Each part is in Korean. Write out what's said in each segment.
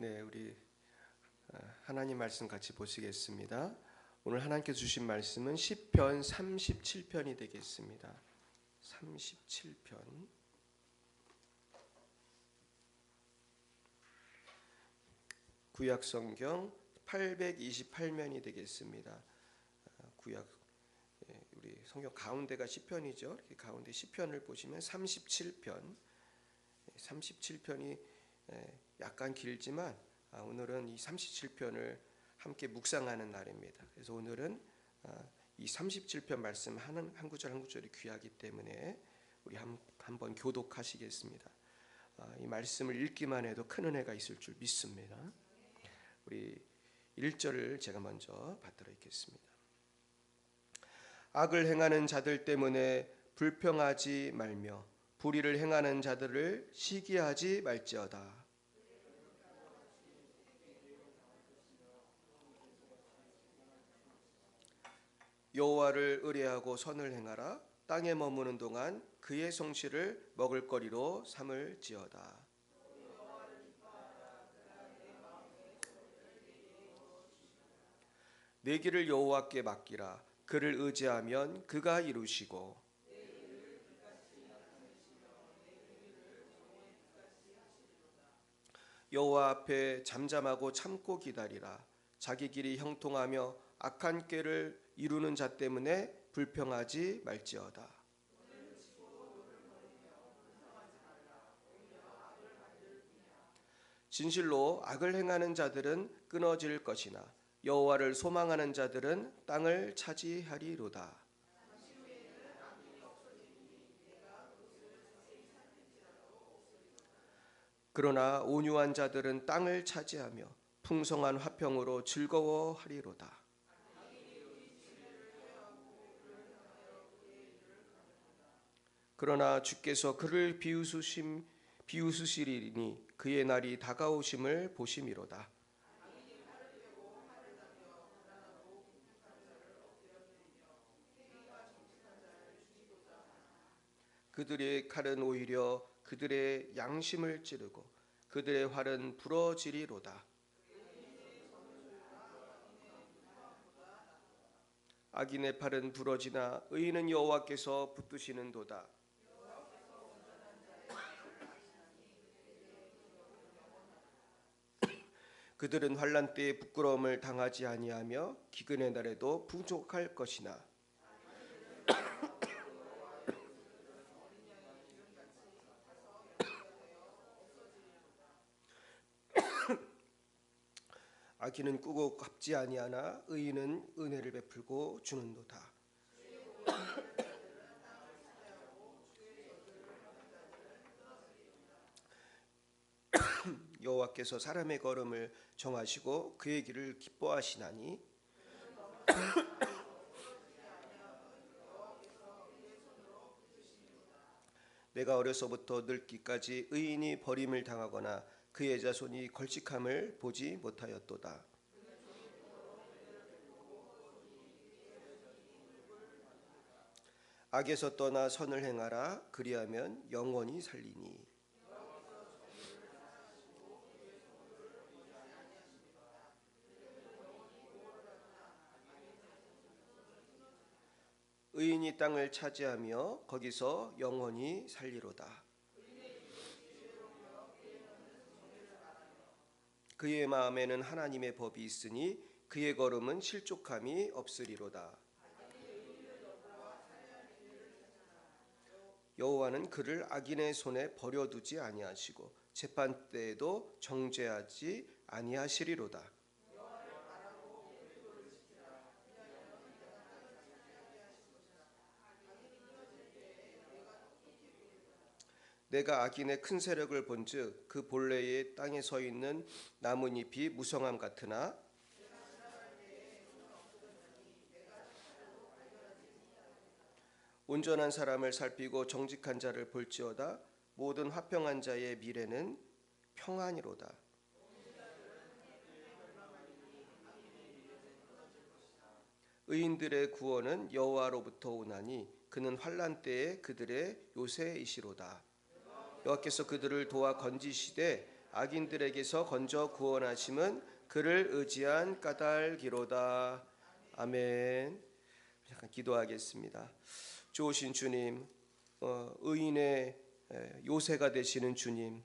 네, 우리 하나님 말씀 같이 보시겠습니다. 오늘 하나님께서 주신 말씀은 시편 37편이 되겠습니다. 37편. 구약 성경 828면이 되겠습니다. 구약 우리 성경 가운데가 시편이죠. 이렇게 가운데 시편을 보시면 37편. 37편이 약간 길지만 오늘은 이 37편을 함께 묵상하는 날입니다. 그래서 오늘은 이 37편 말씀 한 구절 한 구절이 귀하기 때문에 우리 한번 교독하시겠습니다. 이 말씀을 읽기만 해도 큰 은혜가 있을 줄 믿습니다. 우리 1절을 제가 먼저 받들어 읽겠습니다. 악을 행하는 자들 때문에 불평하지 말며 불의를 행하는 자들을 시기하지 말지어다. 여호와를 의뢰하고 선을 행하라. 땅에 머무는 동안 그의 성실을 먹을거리로 삼을지어다. 내 길을 여호와께 맡기라. 그를 의지하면 그가 이루시고 여호와 앞에 잠잠하고 참고 기다리라. 자기 길이 형통하며 악한 꾀를 이루는 자 때문에 불평하지 말지어다. 진실로 악을 행하는 자들은 끊어질 것이나 여호와를 소망하는 자들은 땅을 차지하리로다. 그러나 온유한 자들은 땅을 차지하며 풍성한 화평으로 즐거워하리로다. 그러나 주께서 그를 비웃으시리니 그의 날이 다가오심을 보심이로다. 그들의 칼은 오히려 그들의 양심을 찌르고 그들의 활은 부러지리로다. 악인의 팔은 부러지나 의인은 여호와께서 붙드시는도다. 그들은 환난 때에 부끄러움을 당하지 아니하며 기근의 날에도 부족할 것이나 악인은 꾸고 갚지 아니하나 의인은 은혜를 베풀고 주는도다. 여호와께서 사람의 걸음을 정하시고 그의 길을 기뻐하시나니 내가 어려서부터 늙기까지 의인이 버림을 당하거나 그의 자손이 걸칙함을 보지 못하였도다. 악에서 떠나 선을 행하라. 그리하면 영원히 살리니. 의인이 땅을 차지하며 거기서 영원히 살리로다. 그의 마음에는 하나님의 법이 있으니 그의 걸음은 실족함이 없으리로다. 여호와는 그를 악인의 손에 버려두지 아니하시고 재판 때에도 정죄하지 아니하시리로다. 내가 악인의 큰 세력을 본즉 그 본래의 땅에 서 있는 나뭇잎이 무성함 같으나 온전한 사람을 살피고 정직한 자를 볼지어다. 모든 화평한 자의 미래는 평안이로다. 의인들의 구원은 여호와로부터 오나니 그는 환난 때에 그들의 요새이시로다. 여호와께서 그들을 도와 건지시되 악인들에게서 건져 구원하심은 그를 의지한 까닭이로다. 아멘. 잠깐 기도하겠습니다. 좋으신 주님, 의인의 요새가 되시는 주님,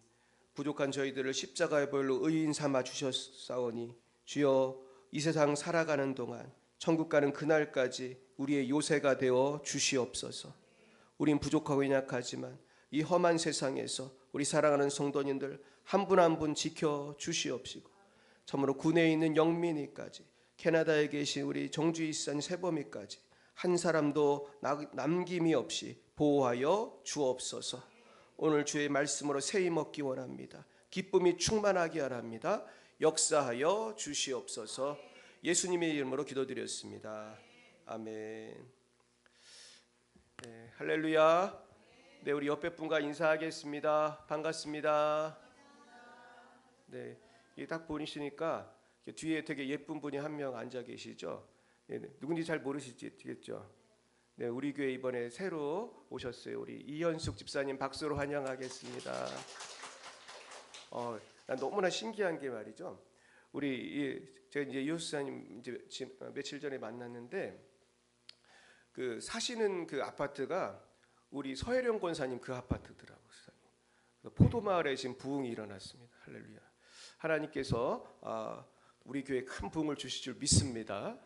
부족한 저희들을 십자가의 보혈로 의인 삼아 주셨사오니 주여, 이 세상 살아가는 동안 천국 가는 그날까지 우리의 요새가 되어 주시옵소서. 우린 부족하고 연약하지만 이 험한 세상에서 우리 사랑하는 성도님들 한 분 한 분 지켜 주시옵시고, 참으로 군에 있는 영민이까지, 캐나다에 계신 우리 정주희 산 세범이까지 한 사람도 남김이 없이 보호하여 주옵소서. 오늘 주의 말씀으로 새힘 얻기 원합니다. 기쁨이 충만하게 하랍니다. 역사하여 주시옵소서. 예수님의 이름으로 기도드렸습니다. 아멘. 네, 할렐루야. 네, 우리 옆에 분과 인사하겠습니다. 반갑습니다. 네, 딱 보시니까 뒤에 되게 예쁜 분이 한 명 앉아 계시죠. 네, 누군지 잘 모르시겠죠. 네, 우리 교회 이번에 새로 오셨어요. 우리 이현숙 집사님 박수로 환영하겠습니다. 난 너무나 신기한 게 말이죠. 제가 이제 이현숙사님 이제 며칠 전에 만났는데, 그 사시는 그 아파트가 우리 서혜령 권사님 그 아파트더라고요. 포도마을에 지금 부흥이 일어났습니다. 할렐루야. 하나님께서 우리 교회에 큰 부흥을 주실 줄 믿습니다.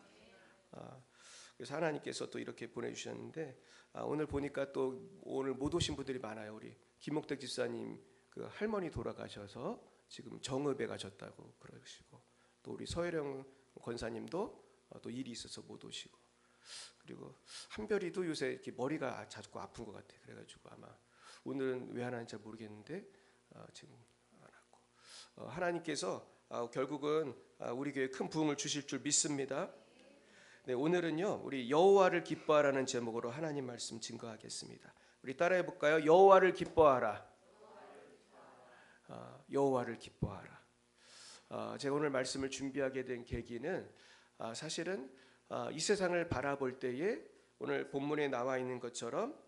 그래서 하나님께서 또 이렇게 보내주셨는데, 오늘 보니까 또 오늘 못 오신 분들이 많아요. 우리 김목택 집사님 그 할머니 돌아가셔서 지금 정읍에 가셨다고 그러시고, 또 우리 서혜령 권사님도 또 일이 있어서 못 오시고, 그리고 한별이도 요새 이렇게 머리가 자꾸 아픈 것 같아. 그래가지고 아마 오늘은 왜 하나는지 잘 모르겠는데 지금 안 왔고, 하나님께서 결국은 우리 교회에 큰 부흥을 주실 줄 믿습니다. 네, 오늘은요 우리 여호와를 기뻐하라는 제목으로 하나님 말씀 증거하겠습니다. 우리 따라해 볼까요? 여호와를 기뻐하라. 여호와를 기뻐하라. 제가 오늘 말씀을 준비하게 된 계기는 사실은 이 세상을 바라볼 때에 오늘 본문에 나와 있는 것처럼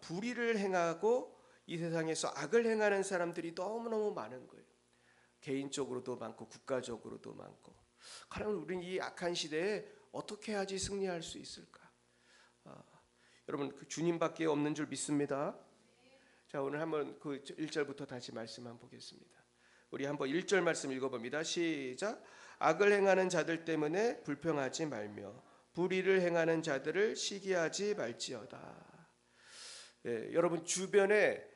불의를 행하고 이 세상에서 악을 행하는 사람들이 너무너무 많은 거예요. 개인적으로도 많고 국가적으로도 많고. 그럼 우리는 이 악한 시대에 어떻게 해야지 승리할 수 있을까? 여러분, 그 주님밖에 없는 줄 믿습니다. 자, 오늘 한번 그 1절부터 다시 말씀 한번 보겠습니다. 우리 한번 1절 말씀 읽어봅니다. 시작. 악을 행하는 자들 때문에 불평하지 말며 불의를 행하는 자들을 시기하지 말지어다. 여러분 주변에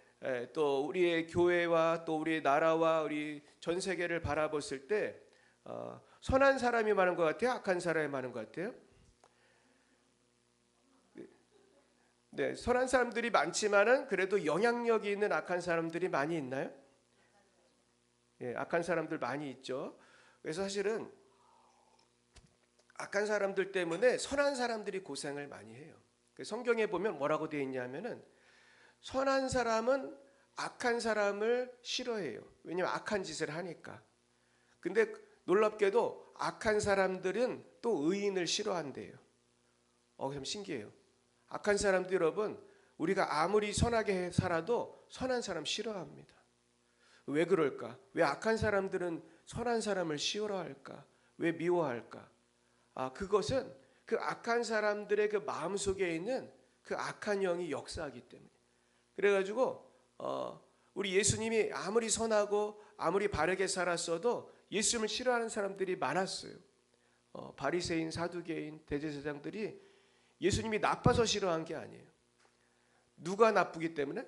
또 우리의 교회와 또 우리의 나라와 우리 전 세계를 바라봤을 때 선한 사람이 많은 것 같아요? 악한 사람이 많은 것 같아요? 네, 선한 사람들이 많지만은 그래도 영향력이 있는 악한 사람들이 많이 있나요? 예, 악한 사람들 많이 있죠. 그래서 사실은 악한 사람들 때문에 선한 사람들이 고생을 많이 해요. 성경에 보면 뭐라고 되어 있냐면은 선한 사람은 악한 사람을 싫어해요. 왜냐하면 악한 짓을 하니까. 근데 놀랍게도 악한 사람들은 또 의인을 싫어한대요. 참 신기해요. 악한 사람들 여러분, 우리가 아무리 선하게 살아도 선한 사람 싫어합니다. 왜 그럴까? 왜 악한 사람들은 선한 사람을 싫어할까? 왜 미워할까? 그것은 그 악한 사람들의 그 마음속에 있는 그 악한 영이 역사하기 때문에. 그래가지고 우리 예수님이 아무리 선하고 아무리 바르게 살았어도 예수님을 싫어하는 사람들이 많았어요. 바리새인, 사두개인, 대제사장들이 예수님이 나빠서 싫어한 게 아니에요. 누가 나쁘기 때문에?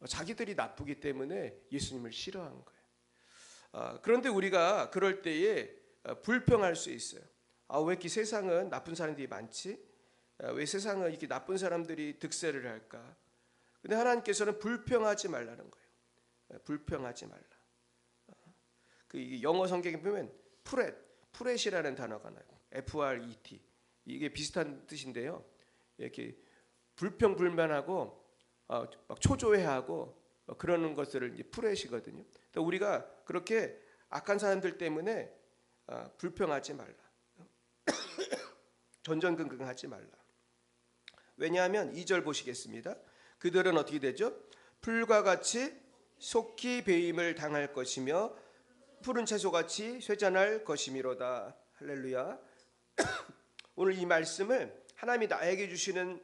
자기들이 나쁘기 때문에 예수님을 싫어한 거예요. 그런데 우리가 그럴 때에 불평할 수 있어요. 왜 이렇게 세상은 나쁜 사람들이 많지? 왜 세상은 이렇게 나쁜 사람들이 득세를 할까? 근데 하나님께서는 불평하지 말라는 거예요. 불평하지 말라. 그 영어 성경에 보면 프렛이라는 단어가 나요. FRET. 이게 비슷한 뜻인데요. 이렇게 불평불만하고 막 초조해하고 그러는 것들을 이제 프렛이거든요. 우리가 그렇게 악한 사람들 때문에 불평하지 말라. 전전긍긍하지 말라. 왜냐하면 2절 보시겠습니다. 그들은 어떻게 되죠? 풀과 같이 속히 배임을 당할 것이며 푸른 채소같이 쇠잔할 것이미로다. 할렐루야. 오늘 이 말씀을 하나님이 나에게 주시는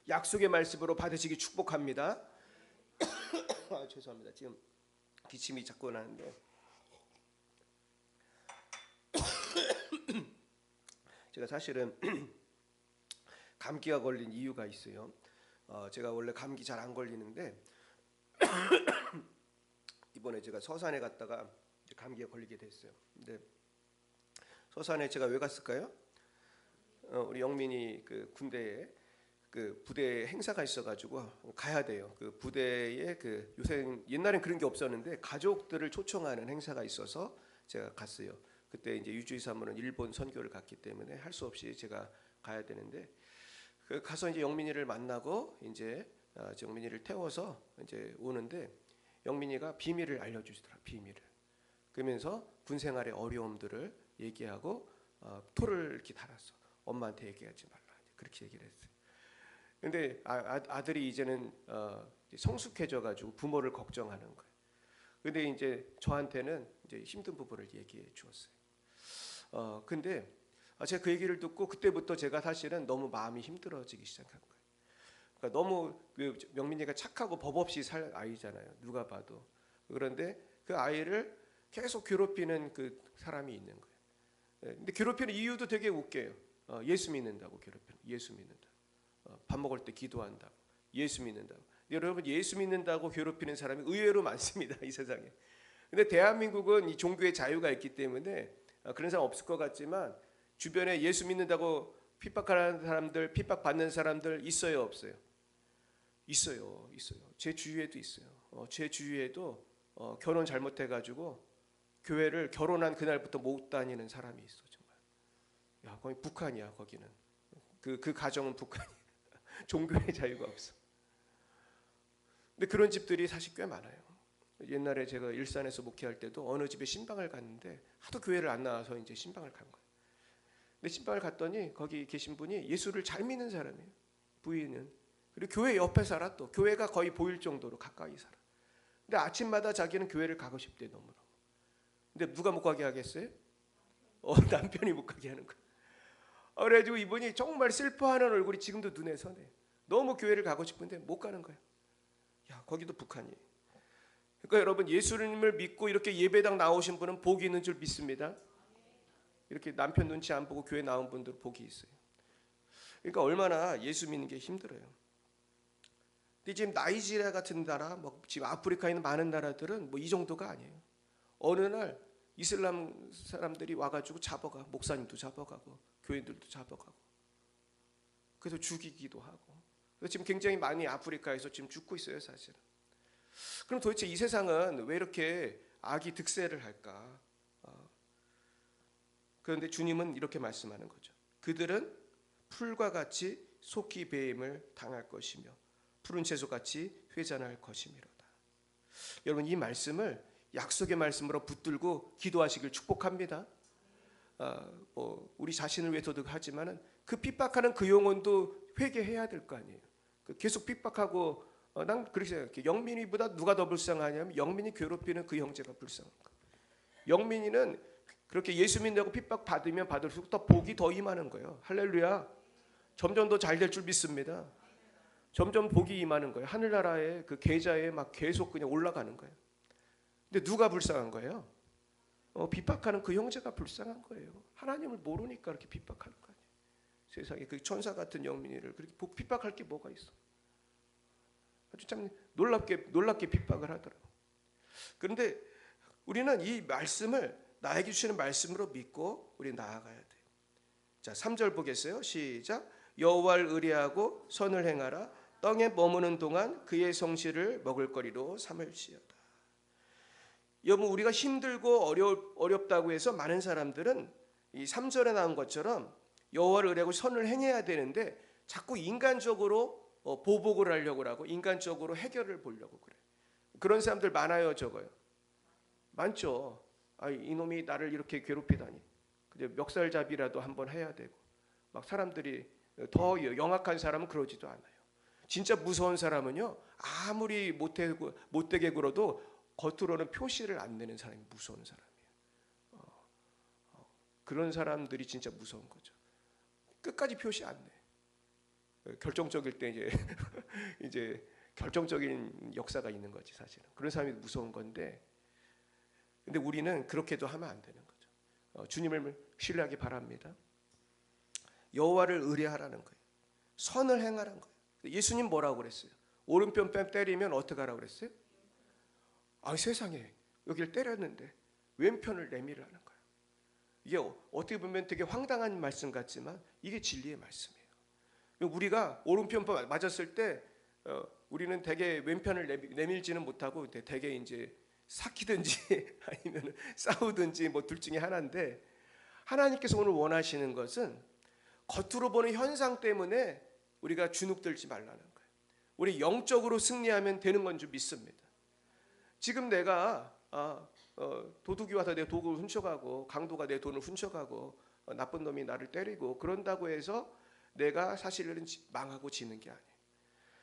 약속의 말씀으로 받으시기 축복합니다. 죄송합니다. 지금 기침이 자꾸 나는데 제가 사실은 감기가 걸린 이유가 있어요. 제가 원래 감기 잘 안 걸리는데 이번에 제가 서산에 갔다가 감기에 걸리게 됐어요. 근데 서산에 제가 왜 갔을까요? 우리 영민이 그 군대에 그 부대 행사가 있어가지고 가야 돼요. 그 부대에 그 요새 옛날엔 그런 게 없었는데 가족들을 초청하는 행사가 있어서 제가 갔어요. 그때 이제 유주희 사모는 일본 선교를 갔기 때문에 할 수 없이 제가 가야 되는데 그 가서 이제 영민이를 만나고 이제 영민이를 태워서 이제 오는데 영민이가 비밀을 알려주시더라. 비밀을. 그러면서 군 생활의 어려움들을 얘기하고 토를 이렇게 달았어. 엄마한테 얘기하지 말라. 그렇게 얘기를 했어요. 근데 아들이 이제는 성숙해져 가지고 부모를 걱정하는 거예요. 근데 이제 저한테는 이제 힘든 부분을 얘기해 주었어요. 근데 제가 그 얘기를 듣고 그때부터 제가 사실은 너무 마음이 힘들어지기 시작한 거예요. 그러니까 너무 그 명민이가 착하고 법 없이 살 아이잖아요. 누가 봐도. 그런데 그 아이를 계속 괴롭히는 그 사람이 있는 거예요. 근데 괴롭히는 이유도 되게 웃겨요. 예수 믿는다고 괴롭히는. 예수 믿는다. 밥 먹을 때 기도한다고. 예수 믿는다고. 여러분 예수 믿는다고 괴롭히는 사람이 의외로 많습니다. 이 세상에. 근데 대한민국은 이 종교의 자유가 있기 때문에 그런 사람 없을 것 같지만 주변에 예수 믿는다고 핍박하는 사람들, 핍박받는 사람들 있어요, 없어요? 있어요. 제 주위에도 있어요. 제 주위에도 결혼 잘못해가지고 교회를 결혼한 그날부터 못 다니는 사람이 있어 정말. 야, 거기 북한이야 거기는. 그 가정은 북한이야. 종교의 자유가 없어. 근데 그런 집들이 사실 꽤 많아요. 옛날에 제가 일산에서 목회할 때도 어느 집에 신방을 갔는데 하도 교회를 안 나와서 이제 신방을 간 거예요. 근데 신방을 갔더니 거기 계신 분이 예수를 잘 믿는 사람이에요. 부인은. 그리고 교회 옆에 살아 또. 교회가 거의 보일 정도로 가까이 살아. 근데 아침마다 자기는 교회를 가고 싶대 너무너무. 근데 누가 못 가게 하겠어요? 남편이 못 가게 하는 거예요. 그래가지고 이분이 정말 슬퍼하는 얼굴이 지금도 눈에 선해. 너무 교회를 가고 싶은데 못 가는 거예요. 야, 거기도 북한이에요. 그러니까 여러분 예수님을 믿고 이렇게 예배당 나오신 분은 복이 있는 줄 믿습니다. 이렇게 남편 눈치 안 보고 교회 나온 분들 복이 있어요. 그러니까 얼마나 예수 믿는 게 힘들어요. 근데 지금 나이지리아 같은 나라, 뭐 지금 아프리카에 있는 많은 나라들은 뭐 이 정도가 아니에요. 어느 날 이슬람 사람들이 와가지고 잡아가, 목사님도 잡아가고 교인들도 잡아가고, 그래서 죽이기도 하고. 그래서 지금 굉장히 많이 아프리카에서 지금 죽고 있어요, 사실은. 그럼 도대체 이 세상은 왜 이렇게 악이 득세를 할까? 그런데 주님은 이렇게 말씀하는 거죠. 그들은 풀과 같이 속히 배임을 당할 것이며 푸른 채소같이 회잔할 것이미로다. 여러분 이 말씀을 약속의 말씀으로 붙들고 기도하시길 축복합니다. 우리 자신을 위해서도 하지만은 그 핍박하는 그 영혼도 회개해야 될 거 아니에요. 계속 핍박하고 난 그렇게 생각해. 영민이보다 누가 더 불쌍하냐면 영민이 괴롭히는 그 형제가 불쌍한 거. 영민이는 그렇게 예수 믿는다고 핍박 받으면 받을수록 더 복이 더 임하는 거예요. 할렐루야. 점점 더 잘 될 줄 믿습니다. 점점 복이 임하는 거예요. 하늘나라의 그 계좌에 막 계속 그냥 올라가는 거예요. 근데 누가 불쌍한 거예요? 핍박하는 그 형제가 불쌍한 거예요. 하나님을 모르니까 그렇게 핍박하는 거 아니에요. 세상에 그 천사 같은 영민이를 그렇게 핍박할 게 뭐가 있어? 아주 참 놀랍게 핍박을 하더라고. 그런데 우리는 이 말씀을 나에게 주시는 말씀으로 믿고 우리 나아가야 돼. 자, 3절 보겠어요. 시작. 여호와를 의뢰하고 선을 행하라. 땅에 머무는 동안 그의 성실을 먹을거리로 삼을지어다. 여러분 우리가 힘들고 어렵다고 해서 많은 사람들은 이 3절에 나온 것처럼 여호와를 의뢰하고 선을 행해야 되는데 자꾸 인간적으로 보복을 하려고 하고 인간적으로 해결을 보려고 그래. 그런 사람들 많아요, 적어요? 많죠. 이놈이 나를 이렇게 괴롭히다니. 멱살잡이라도 한번 해야 되고. 막 사람들이 더 영악한 사람은 그러지도 않아요. 진짜 무서운 사람은요, 아무리 못되게 굴어도 겉으로는 표시를 안 내는 사람이 무서운 사람이에요. 그런 사람들이 진짜 무서운 거죠. 끝까지 표시 안 내. 결정적일 때 이제 이제 결정적인 역사가 있는 거지 사실은. 그런 사람이 무서운 건데, 근데 우리는 그렇게도 하면 안 되는 거죠. 주님을 신뢰하기 바랍니다. 여호와를 의뢰하라는 거예요. 선을 행하라는 거예요. 예수님 뭐라고 그랬어요? 오른편 뺨 때리면 어떻게 하라고 그랬어요? 세상에 여기를 때렸는데 왼편을 내밀으라는 거예요. 이게 어떻게 보면 되게 황당한 말씀 같지만 이게 진리의 말씀이에요. 우리가 오른편 맞았을 때 우리는 대개 왼편을 내밀지는 못하고 대개 이제 삭히든지 아니면 싸우든지 뭐 둘 중에 하나인데, 하나님께서 오늘 원하시는 것은 겉으로 보는 현상 때문에 우리가 주눅들지 말라는 거예요. 우리 영적으로 승리하면 되는 건 줄 믿습니다. 지금 내가 도둑이 와서 내 도구를 훔쳐가고 강도가 내 돈을 훔쳐가고 나쁜 놈이 나를 때리고 그런다고 해서 내가 사실은 망하고 지는 게 아니에요.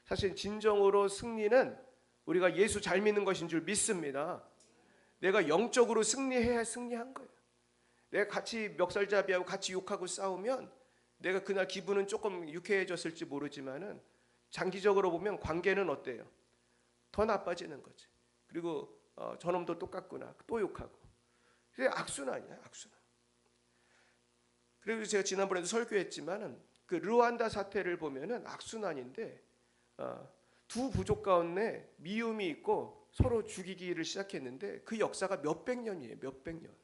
사실 진정으로 승리는 우리가 예수 잘 믿는 것인 줄 믿습니다. 내가 영적으로 승리해야 승리한 거예요. 내가 같이 멱살잡이하고 같이 욕하고 싸우면 내가 그날 기분은 조금 유쾌해졌을지 모르지만은 장기적으로 보면 관계는 어때요? 더 나빠지는 거지. 그리고 저놈도 똑같구나 또 욕하고. 그게 악순환이야, 악순환. 그리고 제가 지난번에도 설교했지만은 그 르완다 사태를 보면은 악순환인데, 두 부족 가운데 미움이 있고 서로 죽이기를 시작했는데 그 역사가 몇백 년이에요, 몇백 년.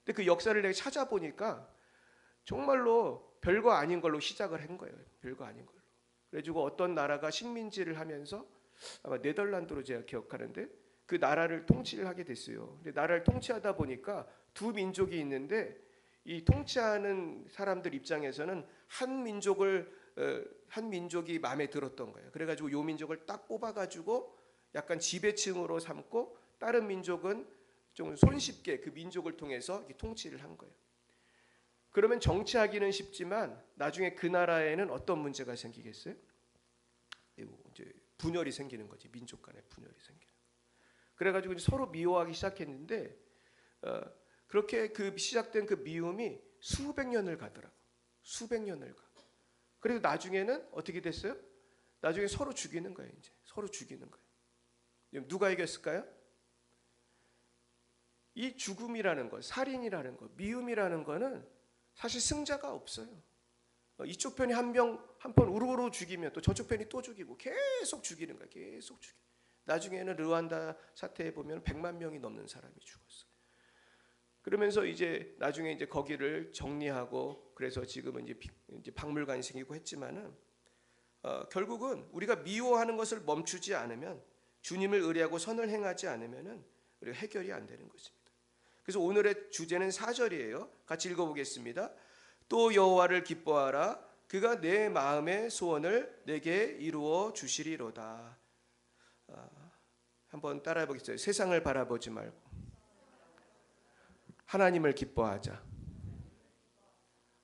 근데 그 역사를 내가 찾아보니까 정말로 별거 아닌 걸로 시작을 한 거예요. 별거 아닌 걸로. 그래가지고 어떤 나라가 식민지를 하면서 아마 네덜란드로 제가 기억하는데 그 나라를 통치를 하게 됐어요. 근데 나라를 통치하다 보니까 두 민족이 있는데 이 통치하는 사람들 입장에서는 한 민족이 마음에 들었던 거예요. 그래가지고 요 민족을 딱 뽑아가지고 약간 지배층으로 삼고 다른 민족은 좀 손쉽게 그 민족을 통해서 통치를 한 거예요. 그러면 정치하기는 쉽지만 나중에 그 나라에는 어떤 문제가 생기겠어요? 이제 분열이 생기는 거지. 민족 간의 분열이 생기는 거예요. 그래가지고 이제 서로 미워하기 시작했는데 그렇게 그 시작된 그 미움이 수백 년을 가더라고. 수백 년을 가. 그래서 나중에는 어떻게 됐어요? 나중에 서로 죽이는 거예요. 이제 서로 죽이는 거예요. 누가 이겼을까요? 이 죽음이라는 것, 살인이라는 것, 미움이라는 거는 사실 승자가 없어요. 이쪽 편이 한 편 우르르 죽이면 또 저쪽 편이 또 죽이고 계속 죽이는 거예요. 계속 죽이. 나중에는 르완다 사태에 보면 100만 명이 넘는 사람이 죽었어요. 그러면서 이제 나중에 이제 거기를 정리하고 그래서 지금은 이제 박물관이 생기고 했지만은 결국은 우리가 미워하는 것을 멈추지 않으면, 주님을 의뢰하고 선을 행하지 않으면은 우리가 해결이 안 되는 것입니다. 그래서 오늘의 주제는 4절이에요. 같이 읽어보겠습니다. 또 여호와를 기뻐하라. 그가 내 마음의 소원을 내게 이루어 주시리로다. 한번 따라해 보겠어요. 세상을 바라보지 말고 하나님을 기뻐하자.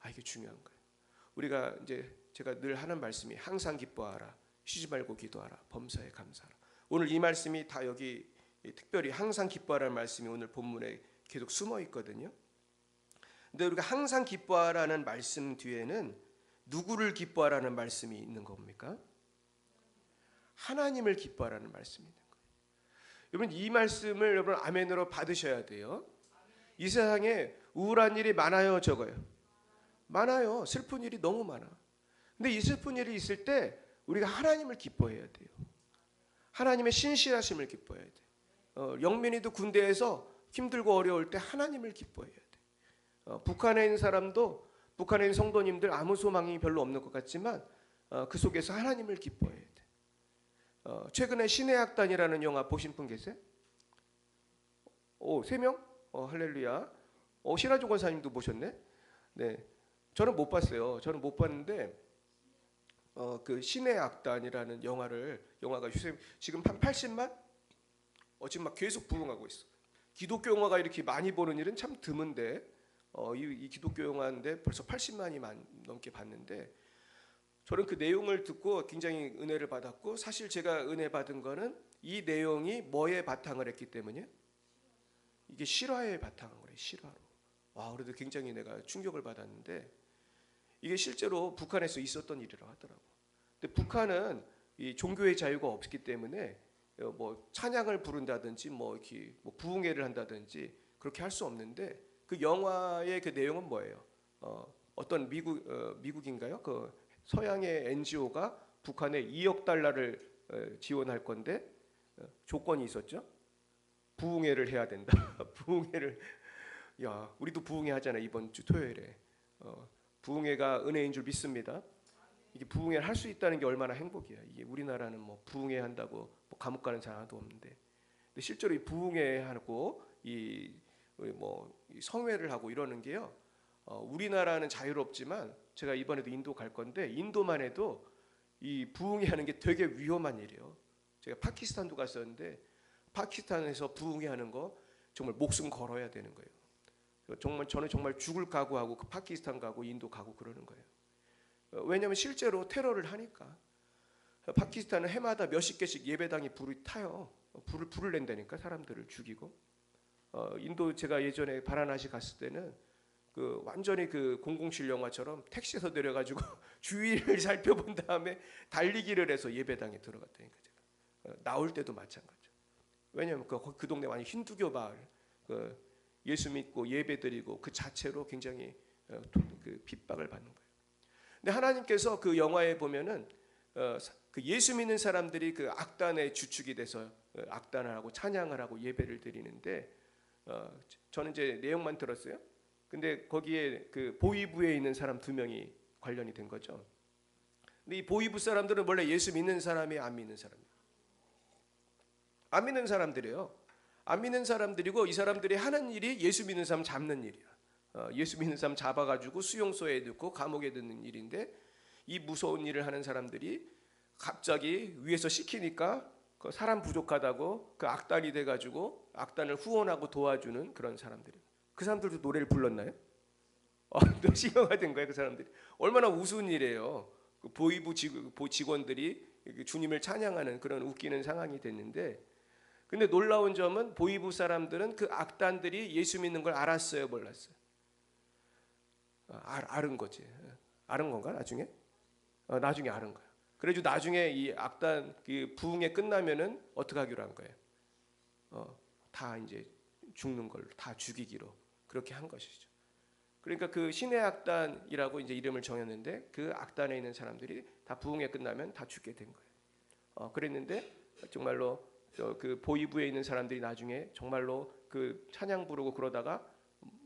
이게 중요한 거예요. 우리가 이제 제가 늘 하는 말씀이 항상 기뻐하라. 쉬지 말고 기도하라. 범사에 감사하라. 오늘 이 말씀이 다 여기 특별히 항상 기뻐하라는 말씀이 오늘 본문에 계속 숨어 있거든요. 근데 우리가 항상 기뻐하라는 말씀 뒤에는 누구를 기뻐하라는 말씀이 있는 겁니까? 하나님을 기뻐하라는 말씀이 있는 거예요. 여러분 이 말씀을 여러분 아멘으로 받으셔야 돼요. 이 세상에 우울한 일이 많아요, 적어요? 많아요. 슬픈 일이 너무 많아. 근데 이 슬픈 일이 있을 때 우리가 하나님을 기뻐해야 돼요. 하나님의 신실하심을 기뻐해야 돼요. 영민이도 군대에서 힘들고 어려울 때 하나님을 기뻐해야 돼요. 북한에 있는 사람도, 북한에 있는 성도님들 아무 소망이 별로 없는 것 같지만 그 속에서 하나님을 기뻐해야 돼요. 최근에 신의 악단이라는 영화 보신 분 계세요? 3명? 할렐루야. 신하종 권사님도 보셨네? 네, 저는 못 봤어요. 저는 못 봤는데 그 신의 악단이라는 영화가 지금 한 80만? 지금 막 계속 부흥하고 있어. 기독교 영화가 이렇게 많이 보는 일은 참 드문데 이 기독교 영화인데 벌써 80만이 넘게 봤는데 저는 그 내용을 듣고 굉장히 은혜를 받았고, 사실 제가 은혜 받은 거는 이 내용이 뭐에 바탕을 했기 때문에, 이게 실화에 바탕한 거래요. 실화로. 와, 그래도 굉장히 내가 충격을 받았는데, 이게 실제로 북한에서 있었던 일이라고 하더라고. 근데 북한은 이 종교의 자유가 없기 때문에 뭐 찬양을 부른다든지 뭐 이렇게 뭐 부흥회를 한다든지 그렇게 할 수 없는데, 그 영화의 그 내용은 뭐예요? 어떤 미국인가요? 그 서양의 NGO가 북한에 2억 달러를 지원할 건데 조건이 있었죠. 부흥회를 해야 된다. 부흥회를, 야, 우리도 부흥회 하잖아요. 이번 주 토요일에. 부흥회가 은혜인 줄 믿습니다. 이게 부흥회를 할 수 있다는 게 얼마나 행복이야. 이게 우리나라는 뭐 부흥회 한다고 뭐 감옥 가는 사람도 없는데, 근데 실제로 이 부흥회 하고 이 성회를 하고 이러는 게요. 우리나라는 자유롭지만 제가 이번에도 인도 갈 건데, 인도만 해도 이 부흥회 하는 게 되게 위험한 일이에요. 제가 파키스탄도 갔었는데, 파키스탄에서 부흥회 하는 거 정말 목숨 걸어야 되는 거예요. 정말 저는 정말 죽을 각오하고 그 파키스탄 가고 인도 가고 그러는 거예요. 왜냐하면 실제로 테러를 하니까. 파키스탄은 해마다 몇십 개씩 예배당이 불이 타요. 불을 낸다니까, 사람들을 죽이고. 인도 제가 예전에 바라나시 갔을 때는 그 완전히 그 007 영화처럼 택시에서 내려가지고 주위를 살펴본 다음에 달리기를 해서 예배당에 들어갔다니까. 제가 나올 때도 마찬가지죠. 왜냐하면 그 동네 완전 힌두교 마을, 그 예수 믿고 예배드리고 그 자체로 굉장히 그 핍박을 받는 거예요. 근데 하나님께서 그 영화에 보면은 그 예수 믿는 사람들이 그 악단의 주축이 돼서 악단을 하고 찬양을 하고 예배를 드리는데, 저는 이제 내용만 들었어요. 근데 거기에 그 보위부에 있는 사람 2명이 관련이 된 거죠. 근데 이 보위부 사람들은 원래 예수 믿는 사람이 안 믿는 사람이에요. 안 믿는 사람들이에요. 안 믿는 사람들이고, 이 사람들이 하는 일이 예수 믿는 사람 잡는 일이야. 예수 믿는 사람 잡아가지고 수용소에 넣고 감옥에 넣는 일인데, 이 무서운 일을 하는 사람들이 갑자기 위에서 시키니까 그 사람 부족하다고 그 악단이 돼가지고 악단을 후원하고 도와주는 그런 사람들이. 그 사람들도 노래를 불렀나요? 노시경화 된 거예요. 그 사람들이 얼마나 우스운 일이에요. 그 보위부 직원들이 주님을 찬양하는 그런 웃기는 상황이 됐는데, 근데 놀라운 점은 보위부 사람들은 그 악단들이 예수 믿는 걸 알았어요, 몰랐어요? 알은 거지. 알은 건가 나중에? 나중에 알은 거야. 그래서 나중에 이 악단 그 부흥회 끝나면은 어떻게 하기로 한 거예요? 다 이제 죽는 걸로, 다 죽이기로 그렇게 한 것이죠. 그러니까 그 신의 악단이라고 이제 이름을 정했는데, 그 악단에 있는 사람들이 다 부흥회 끝나면 다 죽게 된 거예요. 그랬는데 정말로 그 보위부에 있는 사람들이 나중에 정말로 그 찬양 부르고 그러다가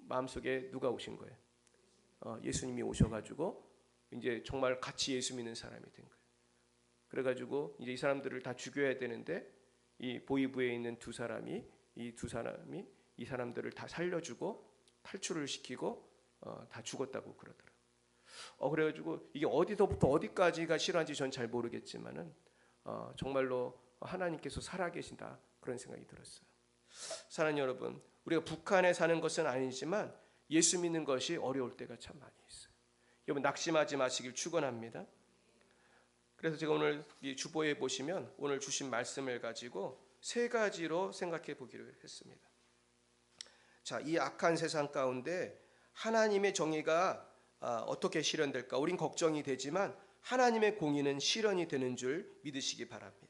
마음속에 누가 오신 거예요? 예수님이 오셔가지고 이제 정말 같이 예수 믿는 사람이 된 거예요. 그래가지고 이제 이 사람들을 다 죽여야 되는데, 이 보위부에 있는 이 사람들을 다 살려주고 탈출을 시키고 다 죽었다고 그러더라고요. 그래가지고 이게 어디서부터 어디까지가 실화인지 전 잘 모르겠지만은 정말로 하나님께서 살아계신다, 그런 생각이 들었어요. 사랑하는 여러분, 우리가 북한에 사는 것은 아니지만 예수 믿는 것이 어려울 때가 참 많이 있어요. 여러분, 낙심하지 마시길 축원합니다. 그래서 제가 오늘 이 주보에 보시면 오늘 주신 말씀을 가지고 3가지로 생각해 보기로 했습니다. 자, 이 악한 세상 가운데 하나님의 정의가 어떻게 실현될까? 우린 걱정이 되지만 하나님의 공의는 실현이 되는 줄 믿으시기 바랍니다.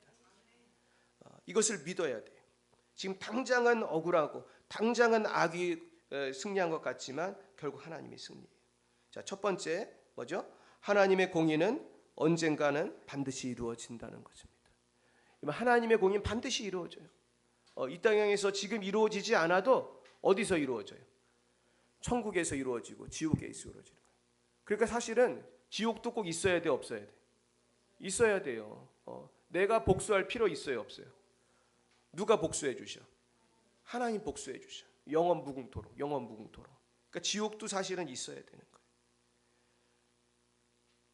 이것을 믿어야 돼요. 지금 당장은 억울하고 당장은 악이 승리한 것 같지만 결국 하나님이 승리해요. 자, 첫 번째 뭐죠? 하나님의 공의는 언젠가는 반드시 이루어진다는 것입니다. 하나님의 공의는 반드시 이루어져요. 이 땅에서 지금 이루어지지 않아도 어디서 이루어져요? 천국에서 이루어지고 지옥에서 이루어지는 거예요. 그러니까 사실은 지옥도 꼭 있어야 돼, 없어야 돼? 있어야 돼요. 내가 복수할 필요 있어요, 없어요? 누가 복수해 주셔? 하나님 복수해 주셔. 영원 무궁토록. 그러니까 지옥도 사실은 있어야 되는 거예요.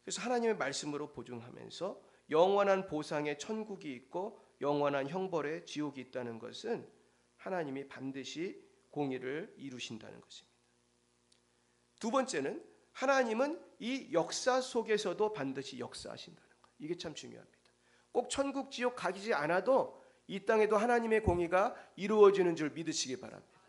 그래서 하나님의 말씀으로 보증하면서 영원한 보상의 천국이 있고 영원한 형벌의 지옥이 있다는 것은 하나님이 반드시 공의를 이루신다는 것입니다. 두 번째는 하나님은 이 역사 속에서도 반드시 역사하신다는 것. 이게 참 중요합니다. 꼭 천국 지옥 가지 않아도 이 땅에도 하나님의 공의가 이루어지는 줄 믿으시기 바랍니다.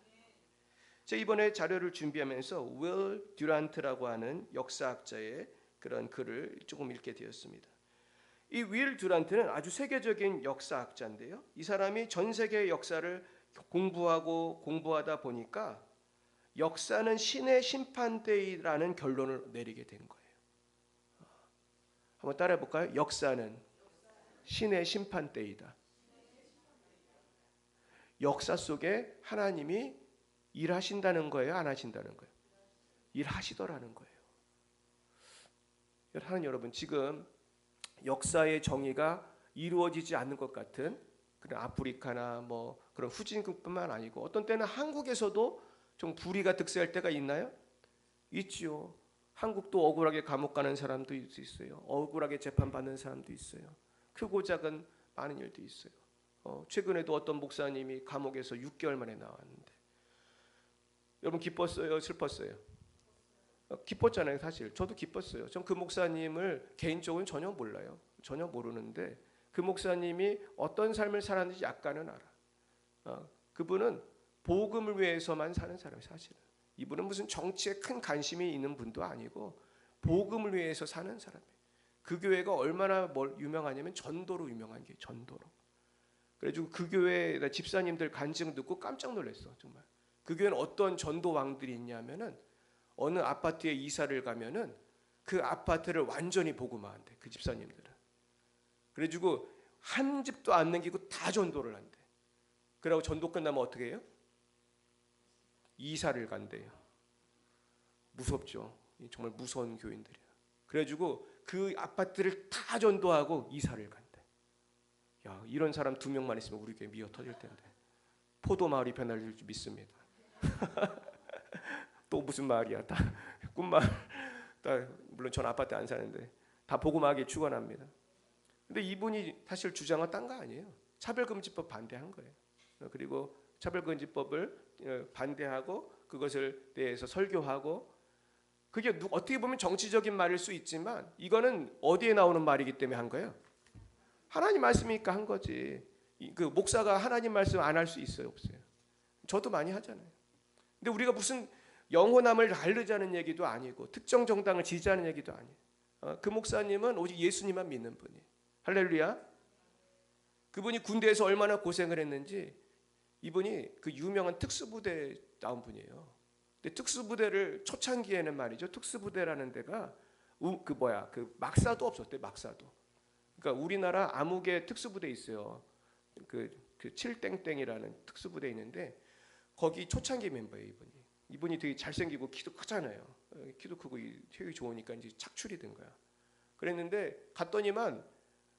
제가 이번에 자료를 준비하면서 윌 듀란트라고 하는 역사학자의 그런 글을 조금 읽게 되었습니다. 이 윌 듀란트는 아주 세계적인 역사학자인데요. 이 사람이 전 세계의 역사를 공부하다 보니까 역사는 신의 심판대이라는 결론을 내리게 된 거예요. 한번 따라해 볼까요? 역사는 신의 심판대이다. 역사 속에 하나님이 일하신다는 거예요? 안 하신다는 거예요? 일하시더라는 거예요. 하나님 여러분, 지금 역사의 정의가 이루어지지 않는 것 같은 그런 아프리카나 뭐 그런 후진국뿐만 아니고 어떤 때는 한국에서도 좀 불의가 득세할 때가 있나요? 있지요. 한국도 억울하게 감옥 가는 사람도 있어요. 억울하게 재판받는 사람도 있어요. 크고 작은 많은 일도 있어요. 최근에도 어떤 목사님이 감옥에서 6개월 만에 나왔는데, 여러분 기뻤어요? 슬펐어요? 기뻤잖아요. 사실 저도 기뻤어요. 전 그 목사님을 개인적으로는 전혀 몰라요. 전혀 모르는데 그 목사님이 어떤 삶을 살았는지 약간은 알아. 그분은 복음을 위해서만 사는 사람이에요. 사실은 이분은 무슨 정치에 큰 관심이 있는 분도 아니고 복음을 위해서 사는 사람이에요. 그 교회가 얼마나 유명하냐면 전도로 유명한 게 전도로. 그래가지고 그 교회 집사님들 간증 듣고 깜짝 놀랐어. 정말 그 교회는 어떤 전도 왕들이 있냐면은 어느 아파트에 이사를 가면은 그 아파트를 완전히 복음화한대. 그 집사님들은. 그래가지고 한 집도 안 남기고 다 전도를 한대. 그러고 전도 끝나면 어떻게 해요? 이사를 간대요. 무섭죠. 정말 무서운 교인들이야. 그래가지고 그 아파트를 다 전도하고 이사를 간대. 야, 이런 사람 2명만 있으면 우리 교회 미어 터질 텐데. 포도 마을이 변할 줄 믿습니다. 또 무슨 마을이야? 다 꿈마을. 물론 전 아파트 안 사는데 다 복음하게 축원합니다. 근데 이분이 사실 주장은 딴 거 아니에요. 차별금지법 반대한 거예요. 그리고 차별금지법을 반대하고 그것을 대해서 설교하고, 그게 어떻게 보면 정치적인 말일 수 있지만 이거는 어디에 나오는 말이기 때문에 한 거예요? 하나님 말씀이니까 한 거지. 그 목사가 하나님 말씀 안 할 수 있어요? 없어요? 저도 많이 하잖아요. 근데 우리가 무슨 영혼함을 가르자는 얘기도 아니고 특정 정당을 지지하는 얘기도 아니에요. 그 목사님은 오직 예수님만 믿는 분이에요. 할렐루야. 그분이 군대에서 얼마나 고생을 했는지, 이분이 그 유명한 특수부대 나온 분이에요. 근데 특수부대를 초창기에는 말이죠, 특수부대라는 데가 그 막사도 없었대. 막사도. 그러니까 우리나라 암흑의 특수부대 있어요. 그 7땡땡이라는 특수부대 있는데 거기 초창기 멤버예요. 이분이 되게 잘생기고 키도 크잖아요. 키도 크고 체격이 좋으니까 이제 착출이 된 거야. 그랬는데 갔더니만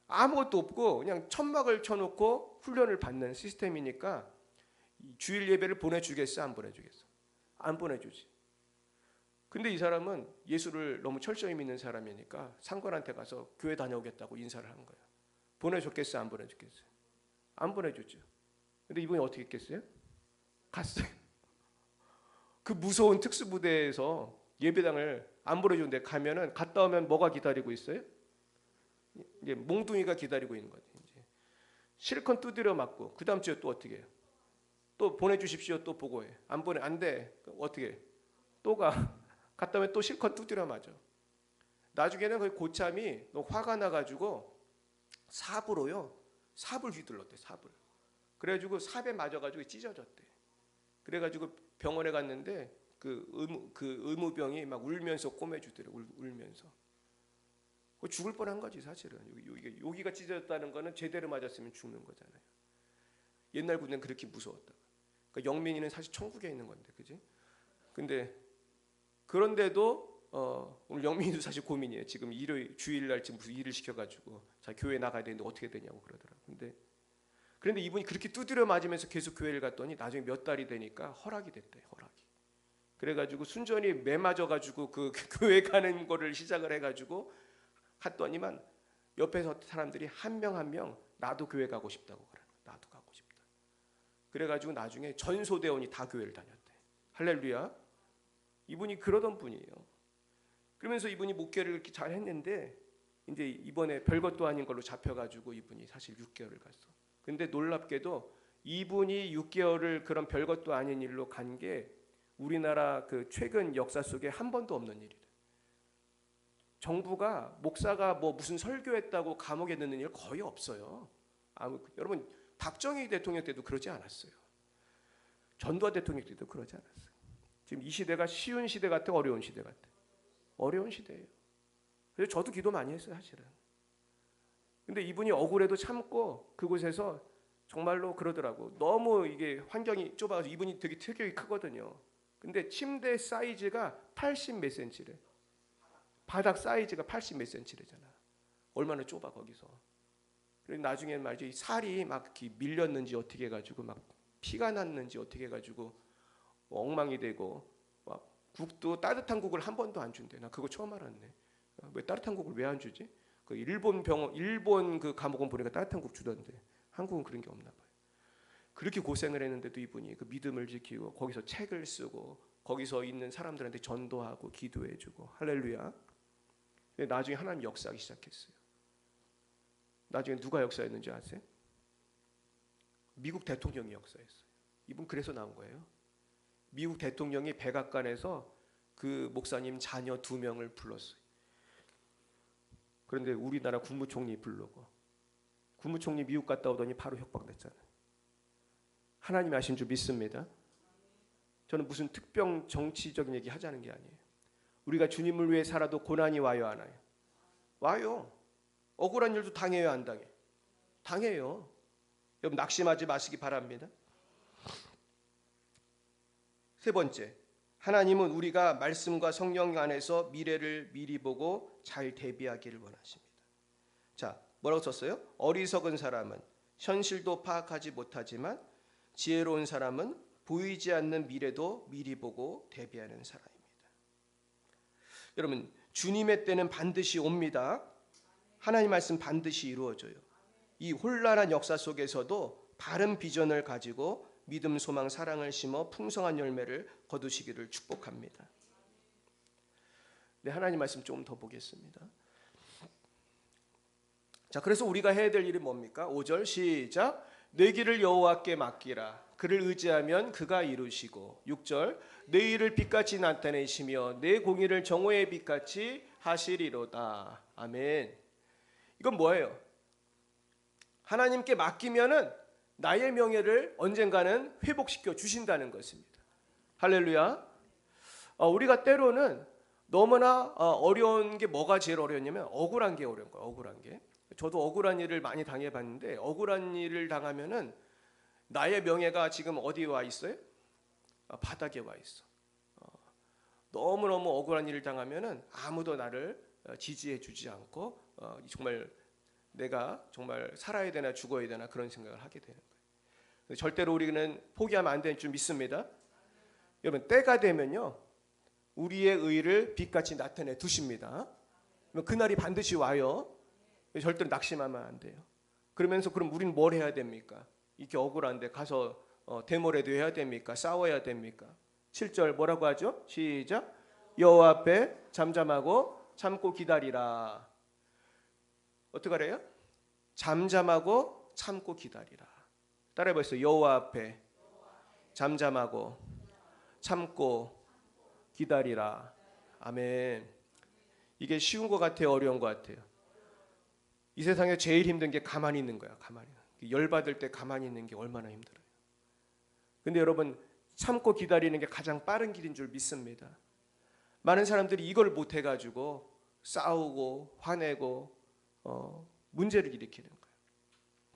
아무것도 없고 그냥 천막을 쳐놓고 훈련을 받는 시스템이니까 주일 예배를 보내주겠어? 안 보내주겠어? 안 보내주지. 근데 이 사람은 예수를 너무 철저히 믿는 사람이니까 상관한테 가서 교회 다녀오겠다고 인사를 한 거야. 보내줬겠어? 안 보내줬겠어요? 안 보내줬죠. 근데 이분이 어떻게 했겠어요? 갔어요. 그 무서운 특수부대에서 예배당을 안 보내주는데 가면은, 갔다 오면 뭐가 기다리고 있어요? 이제 몽둥이가 기다리고 있는 거지. 이제 실컷 두드려 맞고 그 다음 주에 또 어떻게 해요? 또 보내주십시오. 또 보고해. 안 돼. 어떻게 해? 또 가. 갔다 오면 또 실컷 두드려 맞아. 나중에는 그 고참이 너무 화가 나가지고 삽을 휘둘렀대. 삽을. 그래가지고 삽에 맞아가지고 찢어졌대. 그래가지고 병원에 갔는데 그 의무병이 막 울면서 꼬매주더래. 울면서. 죽을 뻔한 거지 사실은. 여기가 찢어졌다는 거는 제대로 맞았으면 죽는 거잖아요. 옛날 군대는 그렇게 무서웠다. 그러니까 영민이는 사실 천국에 있는 건데, 그지? 근데 그런데도 오늘 영민이도 사실 고민이에요. 지금 주일날 지금 무슨 일을 시켜가지고 자 교회 나가야 되는데 어떻게 되냐고 그러더라고. 그런데 이분이 그렇게 두드려 맞으면서 계속 교회를 갔더니 나중에 몇 달이 되니까 허락이 됐대. 허락이. 그래가지고 순전히 매 맞아가지고 그 교회 가는 거를 시작을 해가지고 갔더니만 옆에서 사람들이 한 명 한 명 나도 교회 가고 싶다고 그래. 나도 가고 싶다. 그래가지고 나중에 전소대원이 다 교회를 다녔대. 할렐루야. 이분이 그러던 분이에요. 그러면서 이분이 목회를 이렇게 잘 했는데 이제 이번에 별것도 아닌 걸로 잡혀가지고 이분이 사실 6개월을 갔어. 근데 놀랍게도 이분이 6개월을 그런 별것도 아닌 일로 간 게 우리나라 그 최근 역사 속에 한 번도 없는 일이래. 정부가 목사가 뭐 무슨 설교했다고 감옥에 넣는 일 거의 없어요. 여러분 박정희 대통령 때도 그러지 않았어요. 전두환 대통령 때도 그러지 않았어요. 지금 이 시대가 쉬운 시대 같아, 어려운 시대 같아? 어려운 시대예요. 그래서 저도 기도 많이 했어요, 사실은. 근데 이분이 억울해도 참고 그곳에서 정말로 그러더라고. 너무 이게 환경이 좁아서 이분이 되게 체격이 크거든요. 근데 침대 사이즈가 80 몇 센치래. 바닥 사이즈가 80 몇 센치래잖아. 얼마나 좁아 거기서. 그래서 나중에 말이죠, 이 살이 막 이렇게 밀렸는지 어떻게 해가지고 막 피가 났는지 어떻게 해가지고 엉망이 되고 막 국도 따뜻한 국을 한 번도 안 준대. 나 그거 처음 알았네. 왜 따뜻한 국을 왜 안 주지? 그 일본 그 감옥은 보니까 따뜻한 국 주던데 한국은 그런 게 없나 봐요. 그렇게 고생을 했는데도 이분이 그 믿음을 지키고 거기서 책을 쓰고 거기서 있는 사람들한테 전도하고 기도해주고 할렐루야. 나중에 하나님 역사하기 시작했어요. 나중에 누가 역사했는지 아세요? 미국 대통령이 역사했어요. 이분 그래서 나온 거예요. 미국 대통령이 백악관에서 그 목사님 자녀 2명을 불렀어요. 그런데 우리나라 국무총리 부르고 국무총리 미국 갔다 오더니 바로 협박됐잖아요. 하나님이 하신 줄 믿습니다. 저는 무슨 특별 정치적인 얘기 하자는 게 아니에요. 우리가 주님을 위해 살아도 고난이 와요, 안 와요? 와요. 억울한 일도 당해요, 안 당해? 당해요. 여러분 낙심하지 마시기 바랍니다. 세 번째, 하나님은 우리가 말씀과 성령 안에서 미래를 미리 보고 잘 대비하기를 원하십니다. 자, 뭐라고 썼어요? 어리석은 사람은 현실도 파악하지 못하지만 지혜로운 사람은 보이지 않는 미래도 미리 보고 대비하는 사람입니다. 여러분, 주님의 때는 반드시 옵니다. 하나님 말씀 반드시 이루어져요. 이 혼란한 역사 속에서도 바른 비전을 가지고 믿음, 소망, 사랑을 심어 풍성한 열매를 거두시기를 축복합니다. 네, 하나님 말씀 조금 더 보겠습니다. 자, 그래서 우리가 해야 될 일이 뭡니까? 5절 시작. 내 길을 여호와께 맡기라. 그를 의지하면 그가 이루시고. 6절 내 일을 빛같이 나타내시며 내 공의를 정오의 빛같이 하시리로다. 아멘. 이건 뭐예요? 하나님께 맡기면은 나의 명예를 언젠가는 회복시켜 주신다는 것입니다. 할렐루야. 우리가 때로는 너무나 어려운 게 뭐가 제일 어려웠냐면 억울한 게 어려운 거예요. 억울한 게. 저도 억울한 일을 많이 당해봤는데 억울한 일을 당하면은 나의 명예가 지금 어디에 와 있어요? 바닥에 와 있어. 너무너무 억울한 일을 당하면은 아무도 나를 지지해 주지 않고 정말 내가 정말 살아야 되나 죽어야 되나 그런 생각을 하게 되는 거예요. 절대로 우리는 포기하면 안 되는 줄 믿습니다. 여러분 때가 되면요 우리의 의를 빛같이 나타내 두십니다. 그날이 반드시 와요. 절대로 낙심하면 안 돼요. 그러면서 그럼 우리는 뭘 해야 됩니까? 이렇게 억울한데 가서 데모라도 해야 됩니까? 싸워야 됩니까? 7절 뭐라고 하죠? 시작. 여호와 앞에 잠잠하고 참고 기다리라. 어떻게 하래요? 잠잠하고 참고 기다리라. 따라해 보세요. 여호와 앞에 잠잠하고 참고 기다리라. 아멘. 이게 쉬운 것 같아요? 어려운 것 같아요? 이 세상에 제일 힘든 게 가만히 있는 거야. 가만히. 열받을 때 가만히 있는 게 얼마나 힘들어요. 근데 여러분 참고 기다리는 게 가장 빠른 길인 줄 믿습니다. 많은 사람들이 이걸 못 해가지고 싸우고 화내고 문제를 일으키는 거예요.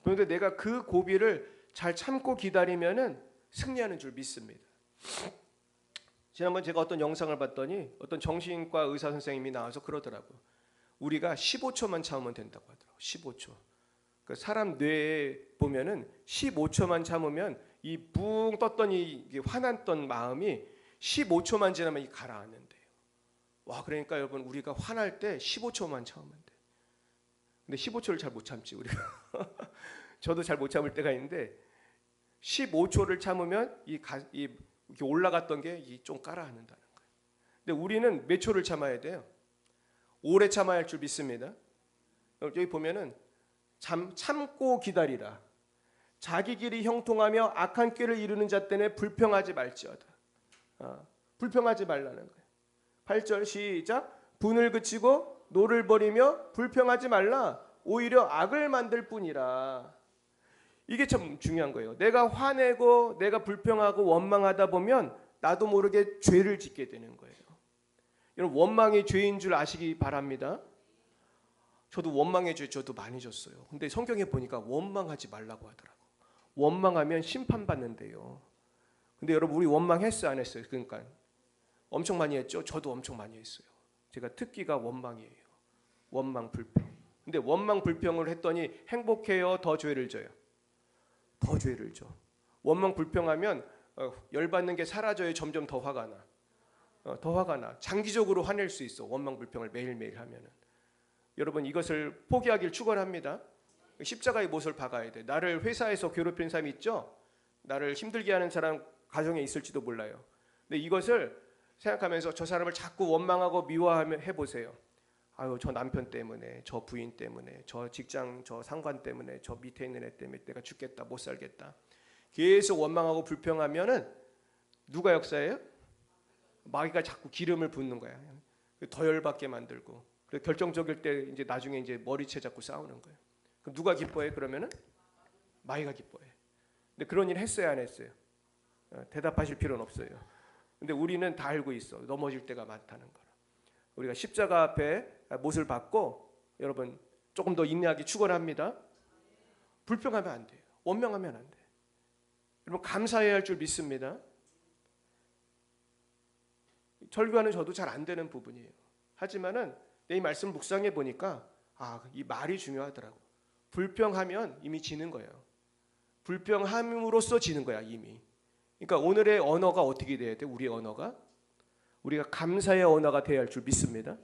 그런데 내가 그 고비를 잘 참고 기다리면은 승리하는 줄 믿습니다. 지난번 제가 어떤 영상을 봤더니 어떤 정신과 의사 선생님이 나와서 그러더라고요. 우리가 15초만 참으면 된다고 하더라고요. 15초. 그 사람 뇌에 보면은 15초만 참으면 이 붕 떴던 이 화났던 마음이 15초만 지나면 가라앉는데요. 와, 그러니까 여러분 우리가 화날 때 15초만 참으면 돼. 근데 15초를 잘 못 참지 우리가. 저도 잘 못 참을 때가 있는데 15초를 참으면 이렇게 올라갔던 게 좀 가라앉는다는 거예요. 근데 우리는 몇 초를 참아야 돼요? 오래 참아야 할 줄 믿습니다. 여기 보면은 참고 기다리라. 자기 길이 형통하며 악한 꾀를 이루는 자 때문에 불평하지 말지어다. 불평하지 말라는 거예요. 8절 시작. 분을 그치고 노를 버리며 불평하지 말라. 오히려 악을 만들 뿐이라. 이게 참 중요한 거예요. 내가 화내고 내가 불평하고 원망하다 보면 나도 모르게 죄를 짓게 되는 거예요. 여러분, 원망이 죄인 줄 아시기 바랍니다. 저도 원망의 죄 저도 많이 졌어요. 근데 성경에 보니까 원망하지 말라고 하더라고. 원망하면 심판받는데요. 근데 여러분, 우리 원망했어요 안 했어요? 그러니까 엄청 많이 했죠. 저도 엄청 많이 했어요. 제가 특기가 원망이에요. 원망 불평. 근데 원망 불평을 했더니 행복해요, 더 죄를 져요? 더 죄를 져. 원망 불평하면 열받는 게 사라져요, 점점 더 화가 나. 더 화가 나. 장기적으로 화낼 수 있어, 원망 불평을 매일매일 하면은. 여러분, 이것을 포기하길 축원합니다. 십자가의 못을 박아야 돼. 나를 회사에서 괴롭히는 사람이 있죠. 나를 힘들게 하는 사람 가정에 있을지도 몰라요. 근데 이것을 생각하면서 저 사람을 자꾸 원망하고 미워하며 해보세요. 아유, 저 남편 때문에, 저 부인 때문에, 저 직장 저 상관 때문에, 저 밑에 있는 애 때문에 내가 죽겠다, 못 살겠다. 계속 원망하고 불평하면은 누가 역사예요? 마귀가 자꾸 기름을 붓는 거야. 더 열받게 만들고. 그래서 결정적일 때 이제 나중에 이제 머리채 잡고 싸우는 거예요. 그럼 누가 기뻐해? 그러면은 마귀가 기뻐해. 근데 그런 일 했어요, 안 했어요? 대답하실 필요는 없어요. 근데 우리는 다 알고 있어. 넘어질 때가 많다는 걸. 우리가 십자가 앞에 못을 받고, 여러분 조금 더 인내하기 축원합니다. 불평하면 안 돼요. 원망하면 안 돼요. 여러분, 감사해야 할 줄 믿습니다. 설교하는 저도 잘 안 되는 부분이에요. 하지만은 이 말씀을 묵상해 보니까 이 말이 중요하더라고. 불평하면 이미 지는 거예요. 불평함으로써 지는 거야, 이미. 그러니까 오늘의 언어가 어떻게 돼야 돼? 우리의 언어가 우리가 감사의 언어가 돼야 할 줄 믿습니다.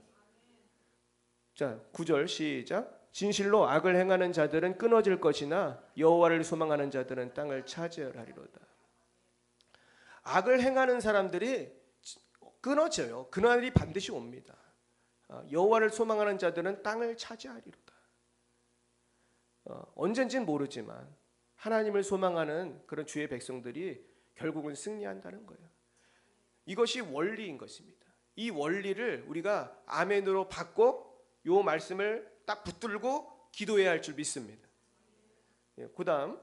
자, 9절 시작. 진실로 악을 행하는 자들은 끊어질 것이나 여호와를 소망하는 자들은 땅을 차지하리로다. 악을 행하는 사람들이 끊어져요. 그날이 반드시 옵니다. 여호와를 소망하는 자들은 땅을 차지하리로다. 언젠지는 모르지만 하나님을 소망하는 그런 주의 백성들이 결국은 승리한다는 거예요. 이것이 원리인 것입니다. 이 원리를 우리가 아멘으로 받고 이 말씀을 딱 붙들고 기도해야 할 줄 믿습니다. 그 다음,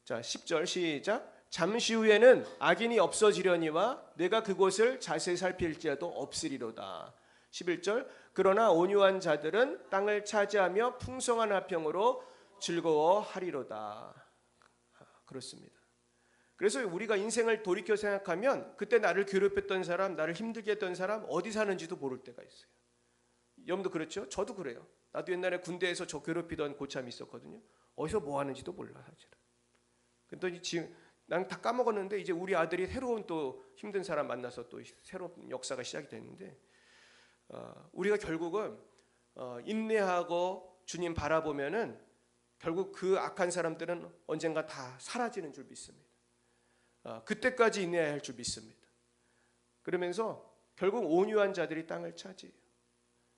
자 10절 시작. 잠시 후에는 악인이 없어지려니와 내가 그곳을 자세히 살필지라도 없으리로다. 11절. 그러나 온유한 자들은 땅을 차지하며 풍성한 화평으로 즐거워하리로다. 그렇습니다. 그래서 우리가 인생을 돌이켜 생각하면 그때 나를 괴롭혔던 사람, 나를 힘들게 했던 사람 어디 사는지도 모를 때가 있어요. 여러분도 그렇죠? 저도 그래요. 나도 옛날에 군대에서 저 괴롭히던 고참이 있었거든요. 어디서 뭐 하는지도 몰라 사실은. 그랬더니 지금 난 다 까먹었는데 이제 우리 아들이 새로운 또 힘든 사람 만나서 또 새로운 역사가 시작이 됐는데, 우리가 결국은 인내하고 주님 바라보면은 결국 그 악한 사람들은 언젠가 다 사라지는 줄 믿습니다. 그때까지 인내해야 할 줄 믿습니다. 그러면서 결국 온유한 자들이 땅을 차지해요.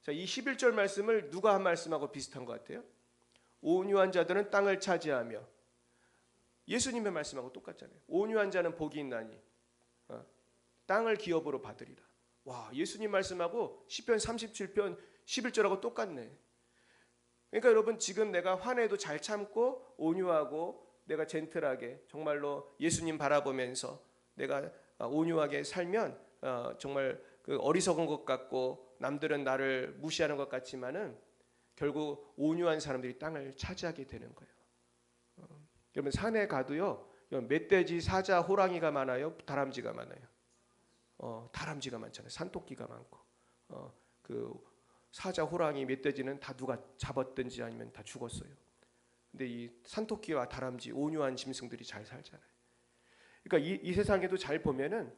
자, 이 11절 말씀을 누가 한 말씀하고 비슷한 것 같아요? 온유한 자들은 땅을 차지하며. 예수님의 말씀하고 똑같잖아요. 온유한 자는 복이 있나니 땅을 기업으로 받으리라. 와, 예수님 말씀하고 시편 37편 11절하고 똑같네. 그러니까 여러분, 지금 내가 화내도 잘 참고 온유하고 내가 젠틀하게 정말로 예수님 바라보면서 내가 온유하게 살면 정말 그 어리석은 것 같고 남들은 나를 무시하는 것 같지만은 결국 온유한 사람들이 땅을 차지하게 되는 거예요. 여러분, 산에 가도요, 멧돼지, 사자, 호랑이가 많아요, 다람쥐가 많아요? 다람쥐가 많잖아요. 산토끼가 많고, 그 사자, 호랑이, 멧돼지는 다 누가 잡았든지 아니면 다 죽었어요. 근데 이 산토끼와 다람쥐, 온유한 짐승들이 잘 살잖아요. 그러니까 이 세상에도 잘 보면은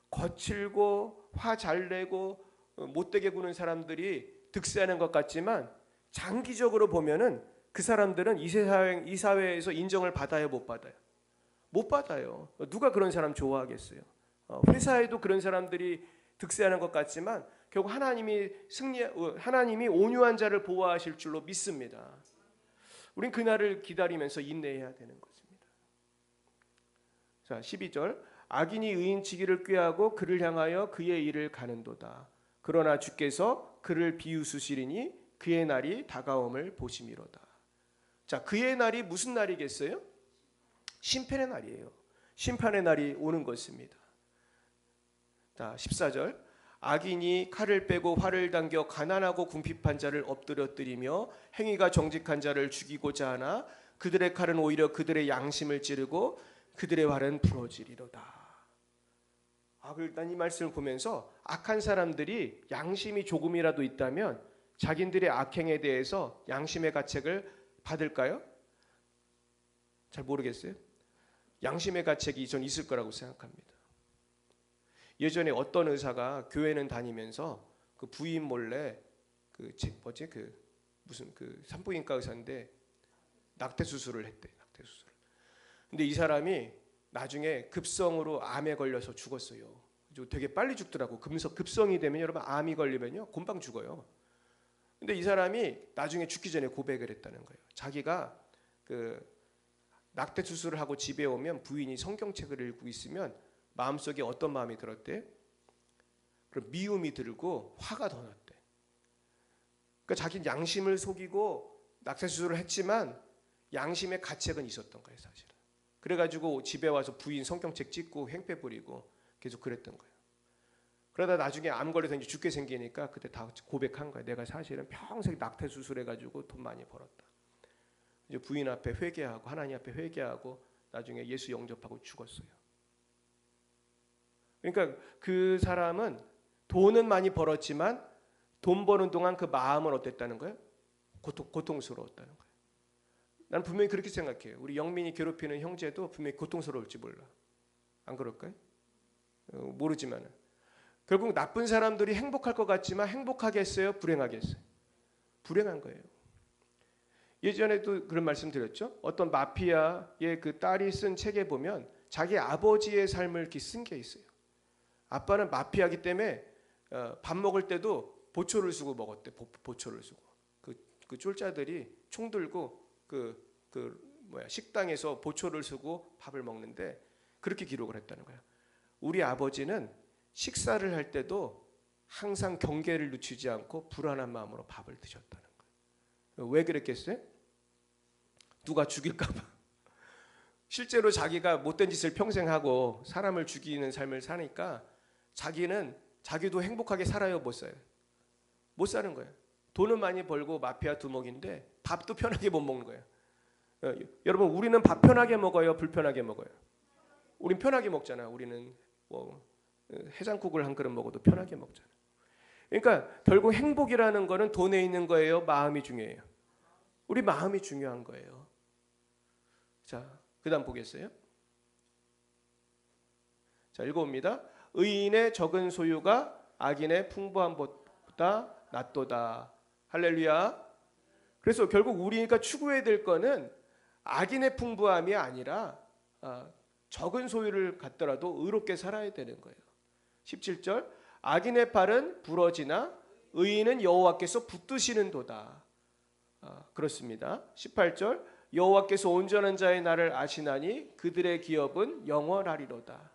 거칠고 화 잘 내고 못되게 구는 사람들이 득세하는 것 같지만 장기적으로 보면은 그 사람들은 이 사회에서 인정을 받아요, 못 받아요? 못 받아요. 누가 그런 사람 좋아하겠어요? 회사에도 그런 사람들이 득세하는 것 같지만 결국 하나님이 온유한 자를 보호하실 줄로 믿습니다. 우린 그날을 기다리면서 인내해야 되는 것입니다. 자, 12절. 악인이 의인치기를 꾀하고 그를 향하여 그의 일을 가는도다. 그러나 주께서 그를 비웃으시리니 그의 날이 다가옴을 보심이로다. 자, 그의 날이 무슨 날이겠어요? 심판의 날이에요. 심판의 날이 오는 것입니다. 자, 14절. 악인이 칼을 빼고 활을 당겨 가난하고 궁핍한 자를 엎드려뜨리며 행위가 정직한 자를 죽이고자 하나 그들의 칼은 오히려 그들의 양심을 찌르고 그들의 활은 부러지리로다. 일단 이 말씀을 보면서 악한 사람들이 양심이 조금이라도 있다면 자기들의 악행에 대해서 양심의 가책을 받을까요? 잘 모르겠어요. 양심의 가책이 전 있을 거라고 생각합니다. 예전에 어떤 의사가 교회는 다니면서 그 부인 몰래 무슨 산부인과 의사인데 낙태 수술을 했대. 낙태 수술. 근데 이 사람이 나중에 급성으로 암에 걸려서 죽었어요. 되게 빨리 죽더라고. 급성이 되면 여러분 암이 걸리면요 금방 죽어요. 근데 이 사람이 나중에 죽기 전에 고백을 했다는 거예요. 자기가 그 낙태 수술을 하고 집에 오면 부인이 성경책을 읽고 있으면 마음속에 어떤 마음이 들었대? 그럼 미움이 들고 화가 더 났대. 그러니까 자기는 양심을 속이고 낙태 수술을 했지만 양심의 가책은 있었던 거예요, 사실은. 그래가지고 집에 와서 부인 성경책 찍고 행패 부리고 계속 그랬던 거예요. 그러다 나중에 암 걸려서 이제 죽게 생기니까 그때 다 고백한 거예요. 내가 사실은 평생 낙태 수술해가지고 돈 많이 벌었다. 이제 부인 앞에 회개하고 하나님 앞에 회개하고 나중에 예수 영접하고 죽었어요. 그러니까 그 사람은 돈은 많이 벌었지만 돈 버는 동안 그 마음은 어땠다는 거예요? 고통스러웠다는 거예요. 난 분명히 그렇게 생각해요. 우리 영민이 괴롭히는 형제도 분명히 고통스러울지 몰라. 안 그럴까요? 모르지만 결국 나쁜 사람들이 행복할 것 같지만 행복하겠어요? 불행하겠어요? 불행한 거예요. 예전에도 그런 말씀 드렸죠. 어떤 마피아의 그 딸이 쓴 책에 보면 자기 아버지의 삶을 이렇게 쓴 게 있어요. 아빠는 마피아이기 때문에 밥 먹을 때도 보초를 쓰고 먹었대. 보초를 쓰고 그 쫄자들이 총 들고 식당에서 보초를 쓰고 밥을 먹는데 그렇게 기록을 했다는 거야. 우리 아버지는 식사를 할 때도 항상 경계를 늦추지 않고 불안한 마음으로 밥을 드셨다는 거예요. 왜 그랬겠어요? 누가 죽일까 봐. 실제로 자기가 못된 짓을 평생 하고 사람을 죽이는 삶을 사니까 자기도 행복하게 살아요, 못 살아요? 못 사는 거예요. 돈은 많이 벌고 마피아 두목인데 밥도 편하게 못 먹는 거예요. 여러분, 우리는 밥 편하게 먹어요, 불편하게 먹어요? 우린 편하게 먹잖아. 우리는 해장국을 한 그릇 먹어도 편하게 먹잖아. 그러니까 결국 행복이라는 거는 돈에 있는 거예요, 마음이 중요해요? 우리 마음이 중요한 거예요. 자, 그다음 보겠어요? 자, 읽어봅니다. 의인의 적은 소유가 악인의 풍부한 것보다 낫도다. 할렐루야. 그래서 결국 우리가 추구해야 될 거는 악인의 풍부함이 아니라 적은 소유를 갖더라도 의롭게 살아야 되는 거예요. 17절. 악인의 팔은 부러지나 의인은 여호와께서 붙드시는도다. 그렇습니다. 18절. 여호와께서 온전한 자의 날을 아시나니 그들의 기업은 영원하리로다.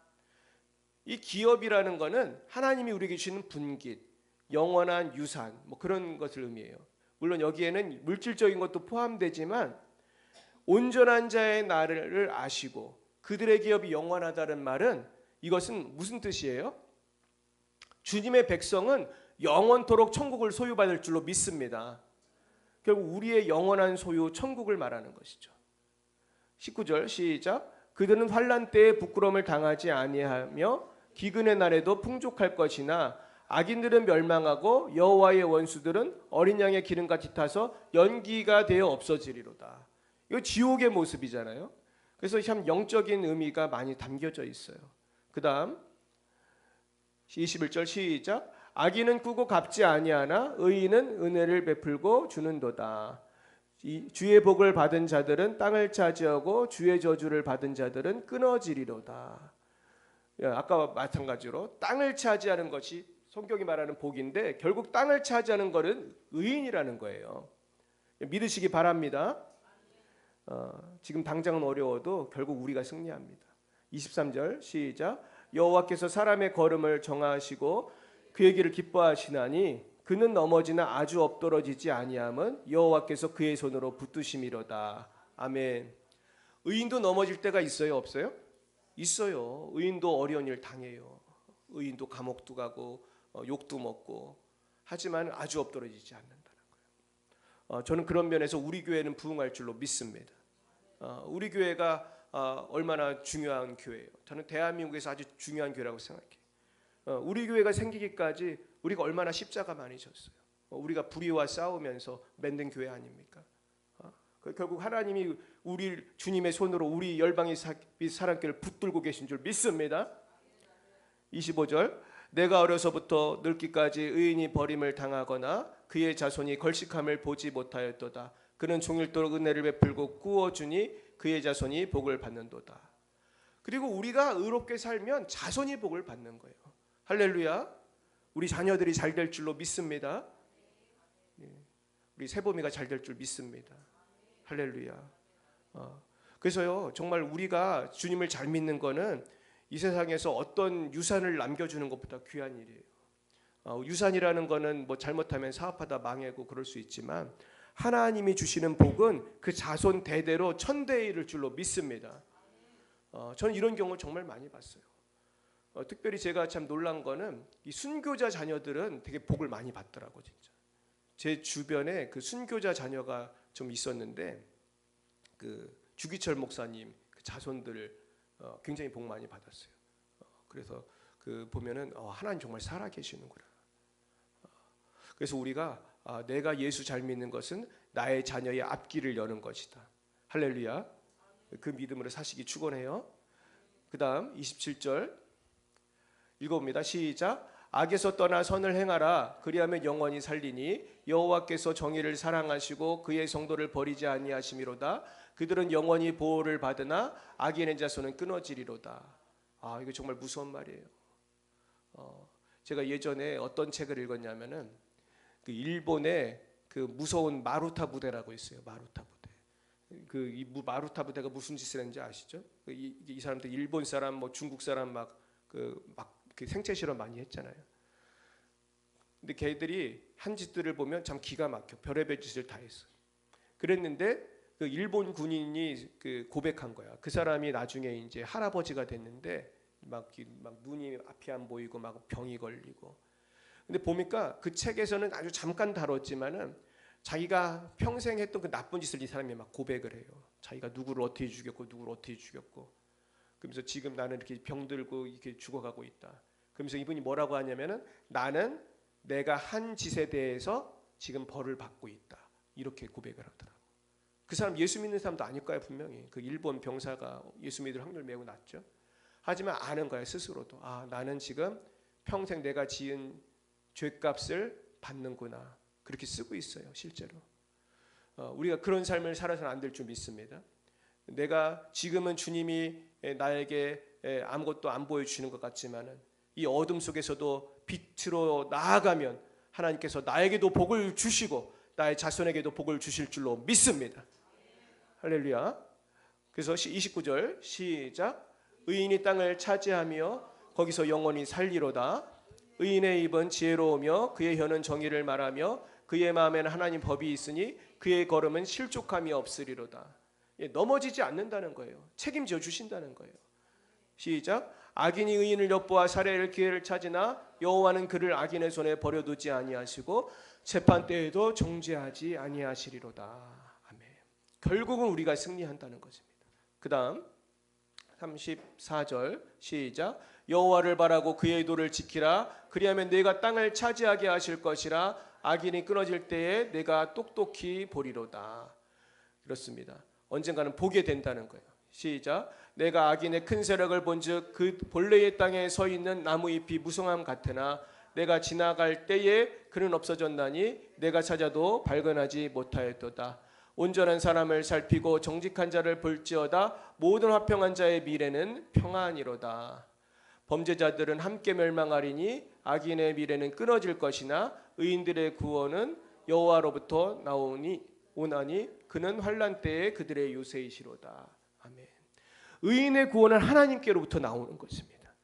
이 기업이라는 것은 하나님이 우리에게 주시는 분깃, 영원한 유산, 그런 것을 의미해요. 물론 여기에는 물질적인 것도 포함되지만 온전한 자의 날을 아시고 그들의 기업이 영원하다는 말은 이것은 무슨 뜻이에요? 주님의 백성은 영원토록 천국을 소유받을 줄로 믿습니다. 결국 우리의 영원한 소유 천국을 말하는 것이죠. 19절 시작. 그들은 환난 때에 부끄러움을 당하지 아니하며 기근의 날에도 풍족할 것이나 악인들은 멸망하고 여호와의 원수들은 어린 양의 기름같이 타서 연기가 되어 없어지리로다. 이거 지옥의 모습이잖아요. 그래서 참 영적인 의미가 많이 담겨져 있어요. 그 다음 21절 시작. 악인은 꾸고 갚지 아니하나 의인은 은혜를 베풀고 주는도다. 주의 복을 받은 자들은 땅을 차지하고 주의 저주를 받은 자들은 끊어지리로다. 아까와 마찬가지로 땅을 차지하는 것이 성경이 말하는 복인데 결국 땅을 차지하는 것은 의인이라는 거예요. 믿으시기 바랍니다. 지금 당장은 어려워도 결국 우리가 승리합니다. 23절 시작. 여호와께서 사람의 걸음을 정하시고 그의 길을 기뻐하시나니 그는 넘어지나 아주 엎드러지지 아니함은 여호와께서 그의 손으로 붙드심이로다. 아멘. 의인도 넘어질 때가 있어요, 없어요? 있어요. 의인도 어려운 일 당해요. 의인도 감옥도 가고 욕도 먹고, 하지만 아주 엎드러지지 않는다는 거예요. 저는 그런 면에서 우리 교회는 부흥할 줄로 믿습니다. 우리 교회가 얼마나 중요한 교회예요. 저는 대한민국에서 아주 중요한 교회라고 생각해요. 우리 교회가 생기기까지 우리가 얼마나 십자가 많이 졌어요. 우리가 불의와 싸우면서 만든 교회 아닙니까? 결국 하나님이 우리 주님의 손으로 우리 열방의 사랑길을 붙들고 계신 줄 믿습니다. 25절. 내가 어려서부터 늙기까지 의인이 버림을 당하거나 그의 자손이 걸식함을 보지 못하였도다. 그는 종일토록 은혜를 베풀고 구워주니 그의 자손이 복을 받는도다. 그리고 우리가 의롭게 살면 자손이 복을 받는 거예요. 할렐루야. 우리 자녀들이 잘 될 줄로 믿습니다. 우리 세범이가 잘 될 줄 믿습니다. 할렐루야. 그래서요, 정말 우리가 주님을 잘 믿는 거는 이 세상에서 어떤 유산을 남겨주는 것보다 귀한 일이에요. 유산이라는 거는 뭐 잘못하면 사업하다 망하고 그럴 수 있지만 하나님이 주시는 복은 그 자손 대대로 천대에 이를 줄로 믿습니다. 저는 이런 경우 정말 많이 봤어요. 특별히 제가 참 놀란 거는 이 순교자 자녀들은 되게 복을 많이 받더라고. 진짜 제 주변에 그 순교자 자녀가 좀 있었는데 그 주기철 목사님 그 자손들 굉장히 복 많이 받았어요. 그래서 그 보면은 하나님 정말 살아 계시는구나. 그래서 우리가 내가 예수 잘 믿는 것은 나의 자녀의 앞길을 여는 것이다. 할렐루야. 그 믿음으로 사시기 축원해요. 그 다음 27절 읽어봅니다. 시작. 악에서 떠나 선을 행하라. 그리하면 영원히 살리니 여호와께서 정의를 사랑하시고 그의 성도를 버리지 아니하심이로다. 그들은 영원히 보호를 받으나 악인의 자손은 끊어지리로다. 이거 정말 무서운 말이에요. 제가 예전에 어떤 책을 읽었냐면은 그 일본의 그 무서운 마루타 부대라고 있어요. 마루타 부대. 이 마루타 부대가 무슨 짓을 했는지 아시죠? 이 사람들 일본 사람, 뭐 중국 사람 막 생체 실험 많이 했잖아요. 근데 걔들이 한 짓들을 보면 참 기가 막혀. 별의별 짓을 다 했어. 그랬는데 그 일본 군인이 그 고백한 거야. 그 사람이 나중에 이제 할아버지가 됐는데 막 눈이 앞이 안 보이고 막 병이 걸리고. 근데 보니까 그 책에서는 아주 잠깐 다뤘지만은 자기가 평생 했던 그 나쁜 짓을 이 사람이 막 고백을 해요. 자기가 누구를 어떻게 죽였고 누구를 어떻게 죽였고. 그러면서 지금 나는 이렇게 병들고 이렇게 죽어가고 있다. 그러면서 이분이 뭐라고 하냐면은 나는 내가 한 짓에 대해서 지금 벌을 받고 있다. 이렇게 고백을 하더라고. 그 사람 예수 믿는 사람도 아닐 거야 분명히. 그 일본 병사가 예수 믿을 확률 매우 낮죠. 하지만 아는 거야 스스로도. 나는 지금 평생 내가 지은 죄값을 받는구나. 그렇게 쓰고 있어요 실제로. 우리가 그런 삶을 살아서는 안 될 줄 믿습니다. 내가 지금은 주님이 나에게 아무것도 안 보여주시는 것 같지만은 이 어둠 속에서도 빛으로 나아가면 하나님께서 나에게도 복을 주시고 나의 자손에게도 복을 주실 줄로 믿습니다. 할렐루야. 그래서 29절 시작. 의인이 땅을 차지하며 거기서 영원히 살리로다. 의인의 입은 지혜로우며 그의 혀는 정의를 말하며 그의 마음에는 하나님 법이 있으니 그의 걸음은 실족함이 없으리로다. 넘어지지 않는다는 거예요. 책임져 주신다는 거예요. 시작. 악인이 의인을 엿보아 살해할 기회를 찾으나 여호와는 그를 악인의 손에 버려두지 아니하시고 재판 때에도 정죄하지 아니하시리로다. 아멘. 결국은 우리가 승리한다는 것입니다. 그 다음 34절 시작. 여호와를 바라고 그의 도를 지키라. 그리하면 내가 땅을 차지하게 하실 것이라. 악인이 끊어질 때에 내가 똑똑히 보리로다. 그렇습니다. 언젠가는 보게 된다는 거예요. 시작. 내가 악인의 큰 세력을 본즉 그 본래의 땅에 서 있는 나무잎이 무성함 같으나 내가 지나갈 때에 그는 없어졌나니 내가 찾아도 발견하지 못하였도다. 온전한 사람을 살피고 정직한 자를 볼지어다. 모든 화평한 자의 미래는 평안이로다. 범죄자들은 함께 멸망하리니 악인의 미래는 끊어질 것이나 의인들의 구원은 여호와로부터 오나니 그는 환난 때에 그들의 요새이시로다. 아멘. 의인의 구원은 하나님께로부터 나오는 것입니다.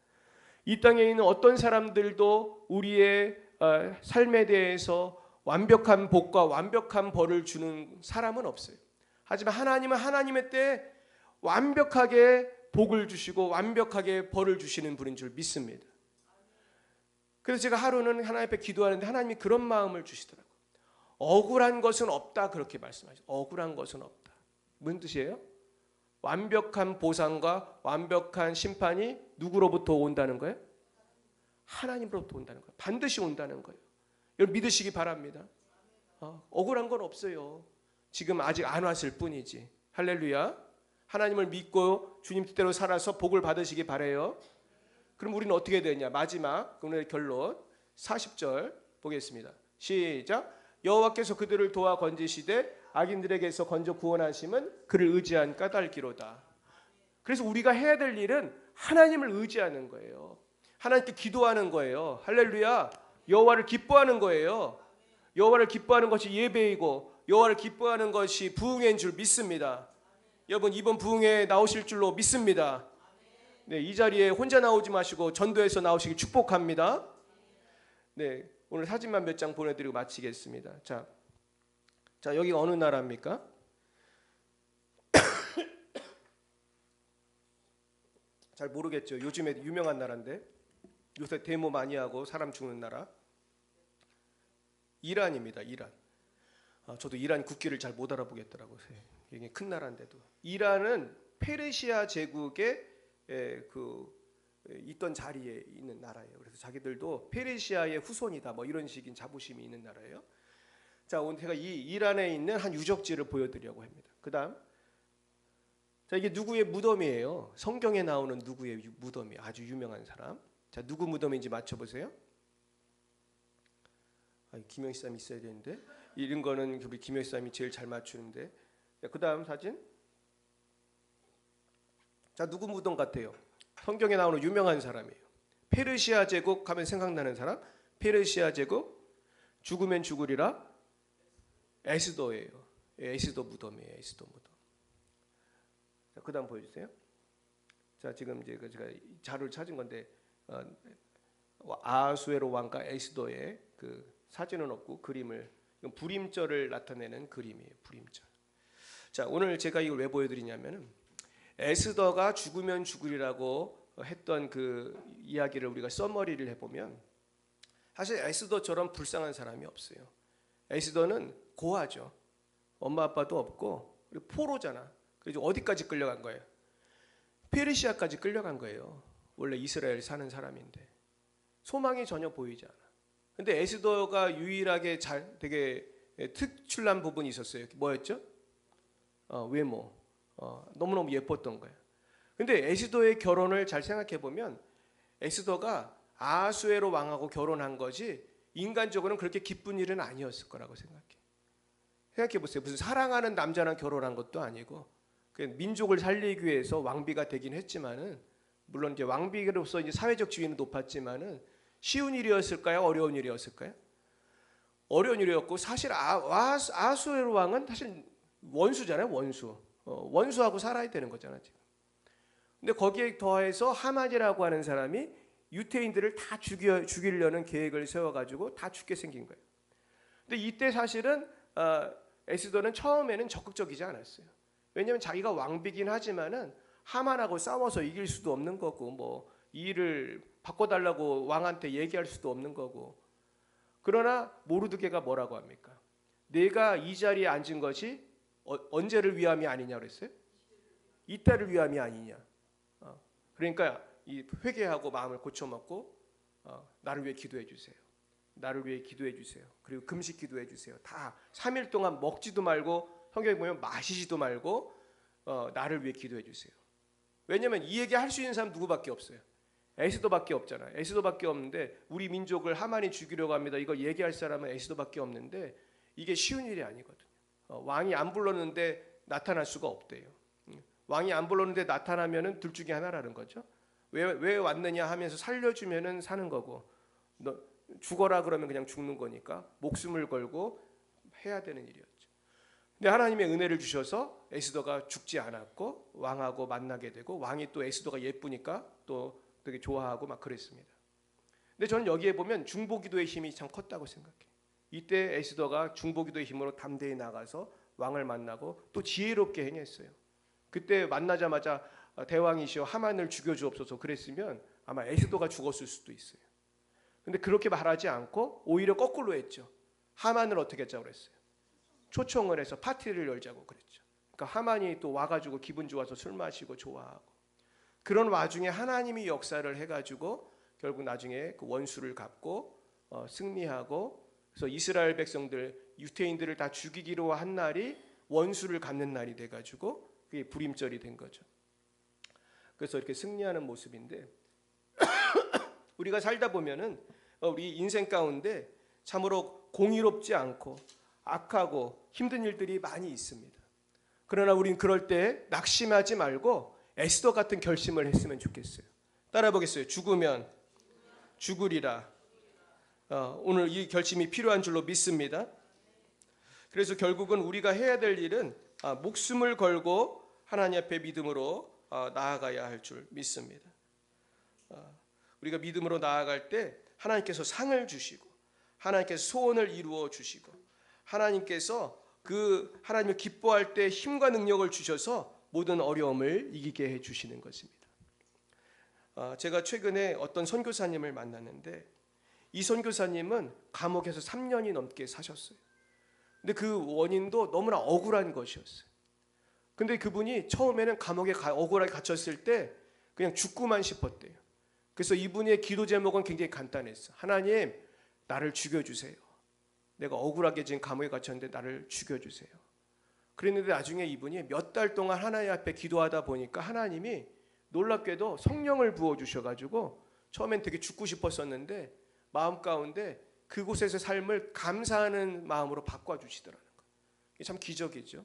이 땅에 있는 어떤 사람들도 우리의 삶에 대해서 완벽한 복과 완벽한 벌을 주는 사람은 없어요. 하지만 하나님은 하나님의 때에 완벽하게 복을 주시고 완벽하게 벌을 주시는 분인 줄 믿습니다. 그래서 제가 하루는 하나님 앞에 기도하는데 하나님이 그런 마음을 주시더라고요. 억울한 것은 없다 그렇게 말씀하셨어요. 억울한 것은 없다. 무슨 뜻이에요? 완벽한 보상과 완벽한 심판이 누구로부터 온다는 거예요? 하나님으로부터 온다는 거예요. 반드시 온다는 거예요. 여러분 믿으시기 바랍니다. 억울한 건 없어요. 지금 아직 안 왔을 뿐이지. 할렐루야. 하나님을 믿고 주님 뜻대로 살아서 복을 받으시기 바라요. 그럼 우리는 어떻게 되냐? 마지막 오늘의 결론 40절 보겠습니다. 시작. 여호와께서 그들을 도와 건지시되 악인들에게서 건져 구원하심은 그를 의지한 까닭이로다. 그래서 우리가 해야 될 일은 하나님을 의지하는 거예요. 하나님께 기도하는 거예요. 할렐루야. 여호와를 기뻐하는 거예요. 여호와를 기뻐하는 것이 예배이고 여호와를 기뻐하는 것이 부흥회인 줄 믿습니다. 여러분 이번 부흥회에 나오실 줄로 믿습니다. 네, 이 자리에 혼자 나오지 마시고 전도해서 나오시길 축복합니다. 네, 오늘 사진만 몇 장 보내드리고 마치겠습니다. 자, 여기가 어느 나라입니까? 잘 모르겠죠. 요즘에 유명한 나라인데 요새 데모 많이 하고 사람 죽는 나라. 이란입니다. 이란. 저도 이란 국기를 잘 못 알아보겠더라고요. 이게 큰 나라인데도. 이란은 페르시아 제국의 있던 자리에 있는 나라예요. 그래서 자기들도 페르시아의 후손이다 뭐 이런 식인 자부심이 있는 나라예요. 자, 오늘 제가 이 이란에 있는 한 유적지를 보여드리려고 합니다. 그다음, 자 이게 누구의 무덤이에요? 성경에 나오는 누구의 무덤이 아주 유명한 사람. 자, 누구 무덤인지 맞춰보세요. 김영희 쌤이 있어야 되는데 이런 거는 우리 김영희 쌤이 제일 잘 맞추는데. 그다음 사진. 자, 누구 무덤 같아요? 성경에 나오는 유명한 사람이에요. 페르시아 제국 하면 생각나는 사람. 페르시아 제국 죽으면 죽으리라. 에스더예요. 에스더 무덤이에요. 에스더 무덤. 자, 그다음 보여주세요. 자, 지금 이제 제가 자료를 찾은 건데 아하수에로 왕과 에스더의 그 사진은 없고 그림을, 이건 불임절을 나타내는 그림이에요. 불임절. 자, 오늘 제가 이걸 왜 보여드리냐면은 에스더가 죽으면 죽으리라고 했던 그 이야기를 우리가 서머리를 해보면 사실 에스더처럼 불쌍한 사람이 없어요. 에스더는 고아죠. 엄마 아빠도 없고 그리고 포로잖아. 그래서 어디까지 끌려간 거예요? 페르시아까지 끌려간 거예요. 원래 이스라엘 사는 사람인데 소망이 전혀 보이지 않아. 근데 에스더가 유일하게 되게 특출난 부분이 있었어요. 뭐였죠? 외모. 너무너무 예뻤던 거예요. 근데 에스더의 결혼을 잘 생각해 보면 에스더가 아하수에로 왕하고 결혼한 거지 인간적으로는 그렇게 기쁜 일은 아니었을 거라고 생각해. 생각해 보세요. 무슨 사랑하는 남자랑 결혼한 것도 아니고 민족을 살리기 위해서 왕비가 되긴 했지만은 물론 이제 왕비로서 이제 사회적 지위는 높았지만은 쉬운 일이었을까요? 어려운 일이었을까요? 어려운 일이었고 사실 아하수에로 왕은 사실 원수잖아요. 원수하고 살아야 되는 거잖아 지금. 근데 거기에 더해서 하만이라고 하는 사람이 유태인들을 다 죽이려는 계획을 세워가지고 다 죽게 생긴 거예요. 근데 이때 사실은 에스더는 처음에는 적극적이지 않았어요. 왜냐하면 자기가 왕비긴 하지만은 하만하고 싸워서 이길 수도 없는 거고 뭐 이 일을 바꿔달라고 왕한테 얘기할 수도 없는 거고. 그러나 모르드게가 뭐라고 합니까? 내가 이 자리에 앉은 것이 언제를 위함이 아니냐 그랬어요? 이때를 위함이 아니냐. 그러니까 이 회개하고 마음을 고쳐먹고 나를 위해 기도해 주세요. 나를 위해 기도해 주세요. 그리고 금식 기도해 주세요. 다 3일 동안 먹지도 말고 성경에 보면 마시지도 말고 나를 위해 기도해 주세요. 왜냐하면 이 얘기 할 수 있는 사람 누구밖에 없어요. 에스더밖에 없잖아요. 에스더밖에 없는데 우리 민족을 하만이 죽이려고 합니다. 이거 얘기할 사람은 에스더밖에 없는데 이게 쉬운 일이 아니거든요. 왕이 안 불렀는데 나타날 수가 없대요. 왕이 안 불렀는데 나타나면은 둘 중에 하나라는 거죠. 왜 왔느냐 하면서 살려주면은 사는 거고, 너 죽어라 그러면 그냥 죽는 거니까 목숨을 걸고 해야 되는 일이었죠. 근데 하나님의 은혜를 주셔서 에스더가 죽지 않았고 왕하고 만나게 되고, 왕이 또 에스더가 예쁘니까 또 되게 좋아하고 막 그랬습니다. 근데 저는 여기에 보면 중보기도의 힘이 참 컸다고 생각해요. 이때 에스더가 중보기도의 힘으로 담대히 나가서 왕을 만나고 또 지혜롭게 행했어요. 그때 만나자마자 대왕이시여 하만을 죽여주옵소서 그랬으면 아마 에스더가 죽었을 수도 있어요. 근데 그렇게 말하지 않고 오히려 거꾸로 했죠. 하만을 어떻게 했자고 그랬어요? 초청을 해서 파티를 열자고 그랬죠. 그러니까 하만이 또 와가지고 기분 좋아서 술 마시고 좋아하고, 그런 와중에 하나님이 역사를 해가지고 결국 나중에 그 원수를 갚고 승리하고, 그래서 이스라엘 백성들 유태인들을 다 죽이기로 한 날이 원수를 갚는 날이 돼가지고 그게 불임절이 된 거죠. 그래서 이렇게 승리하는 모습인데 우리가 살다 보면은 우리 인생 가운데 참으로 공의롭지 않고 악하고 힘든 일들이 많이 있습니다. 그러나 우린 그럴 때 낙심하지 말고 에스더 같은 결심을 했으면 좋겠어요. 따라 보겠어요. 죽으면 죽으리라. 오늘 이 결심이 필요한 줄로 믿습니다. 그래서 결국은 우리가 해야 될 일은 목숨을 걸고 하나님 앞에 믿음으로 나아가야 할 줄 믿습니다. 우리가 믿음으로 나아갈 때 하나님께서 상을 주시고, 하나님께서 소원을 이루어 주시고, 하나님께서 그 하나님을 기뻐할 때 힘과 능력을 주셔서 모든 어려움을 이기게 해 주시는 것입니다. 제가 최근에 어떤 선교사님을 만났는데, 이 선교사님은 감옥에서 3년이 넘게 사셨어요. 근데 그 원인도 너무나 억울한 것이었어요. 근데 그분이 처음에는 감옥에 억울하게 갇혔을 때 그냥 죽고만 싶었대요. 그래서 이분의 기도 제목은 굉장히 간단했어요. 하나님, 나를 죽여주세요. 내가 억울하게 지금 감옥에 갇혔는데 나를 죽여주세요. 그랬는데 나중에 이분이 몇 달 동안 하나님 앞에 기도하다 보니까 하나님이 놀랍게도 성령을 부어주셔가지고 처음엔 되게 죽고 싶었었는데 마음 가운데 그곳에서 삶을 감사하는 마음으로 바꿔주시더라는 거예요. 이게 참 기적이죠.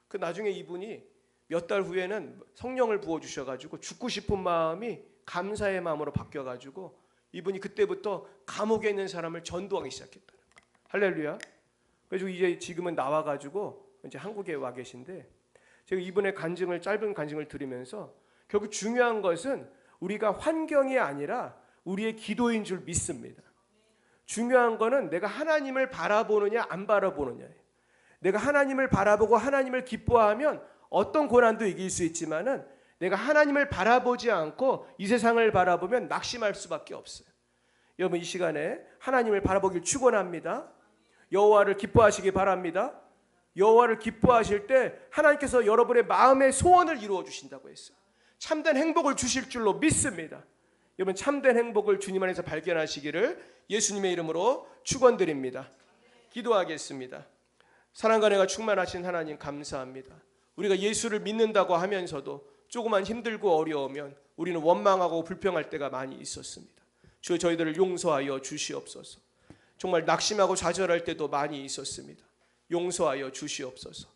그 나중에 이분이 몇 달 후에는 성령을 부어주셔가지고 죽고 싶은 마음이 감사의 마음으로 바뀌어가지고 이분이 그때부터 감옥에 있는 사람을 전도하기 시작했다는 거예요. 할렐루야. 그래서 이제 지금은 나와가지고 이제 한국에 와 계신데, 제가 이분의 짧은 간증을 들으면서 결국 중요한 것은 우리가 환경이 아니라 우리의 기도인 줄 믿습니다. 중요한 거는 내가 하나님을 바라보느냐 안 바라보느냐예요. 내가 하나님을 바라보고 하나님을 기뻐하면 어떤 고난도 이길 수 있지만은 내가 하나님을 바라보지 않고 이 세상을 바라보면 낙심할 수밖에 없어요. 여러분, 이 시간에 하나님을 바라보길 축원합니다. 여호와를 기뻐하시기 바랍니다. 여호와를 기뻐하실 때 하나님께서 여러분의 마음의 소원을 이루어 주신다고 했어요. 참된 행복을 주실 줄로 믿습니다. 여러분, 참된 행복을 주님 안에서 발견하시기를 예수님의 이름으로 축원드립니다. 기도하겠습니다. 사랑과 은혜가 충만하신 하나님, 감사합니다. 우리가 예수를 믿는다고 하면서도 조금만 힘들고 어려우면 우리는 원망하고 불평할 때가 많이 있었습니다. 주여, 저희들을 용서하여 주시옵소서. 정말 낙심하고 좌절할 때도 많이 있었습니다. 용서하여 주시옵소서.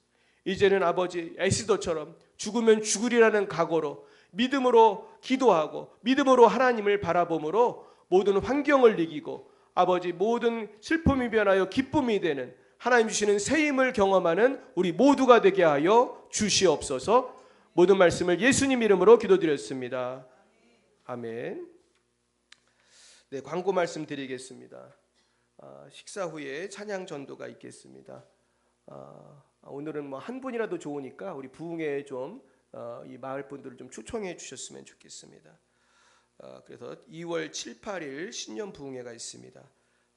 이제는 아버지, 에스더처럼 죽으면 죽으리라는 각오로 믿음으로 기도하고 믿음으로 하나님을 바라봄으로 모든 환경을 이기고 아버지, 모든 슬픔이 변하여 기쁨이 되는 하나님 주시는 새 힘을 경험하는 우리 모두가 되게 하여 주시옵소서. 모든 말씀을 예수님 이름으로 기도드렸습니다. 아멘. 네, 광고 말씀 드리겠습니다. 식사 후에 찬양 전도가 있겠습니다. 오늘은 뭐 한 분이라도 좋으니까 우리 부흥회에 좀 이 마을 분들을 좀 초청해 주셨으면 좋겠습니다. 그래서 2월 7, 8일 신년 부흥회가 있습니다.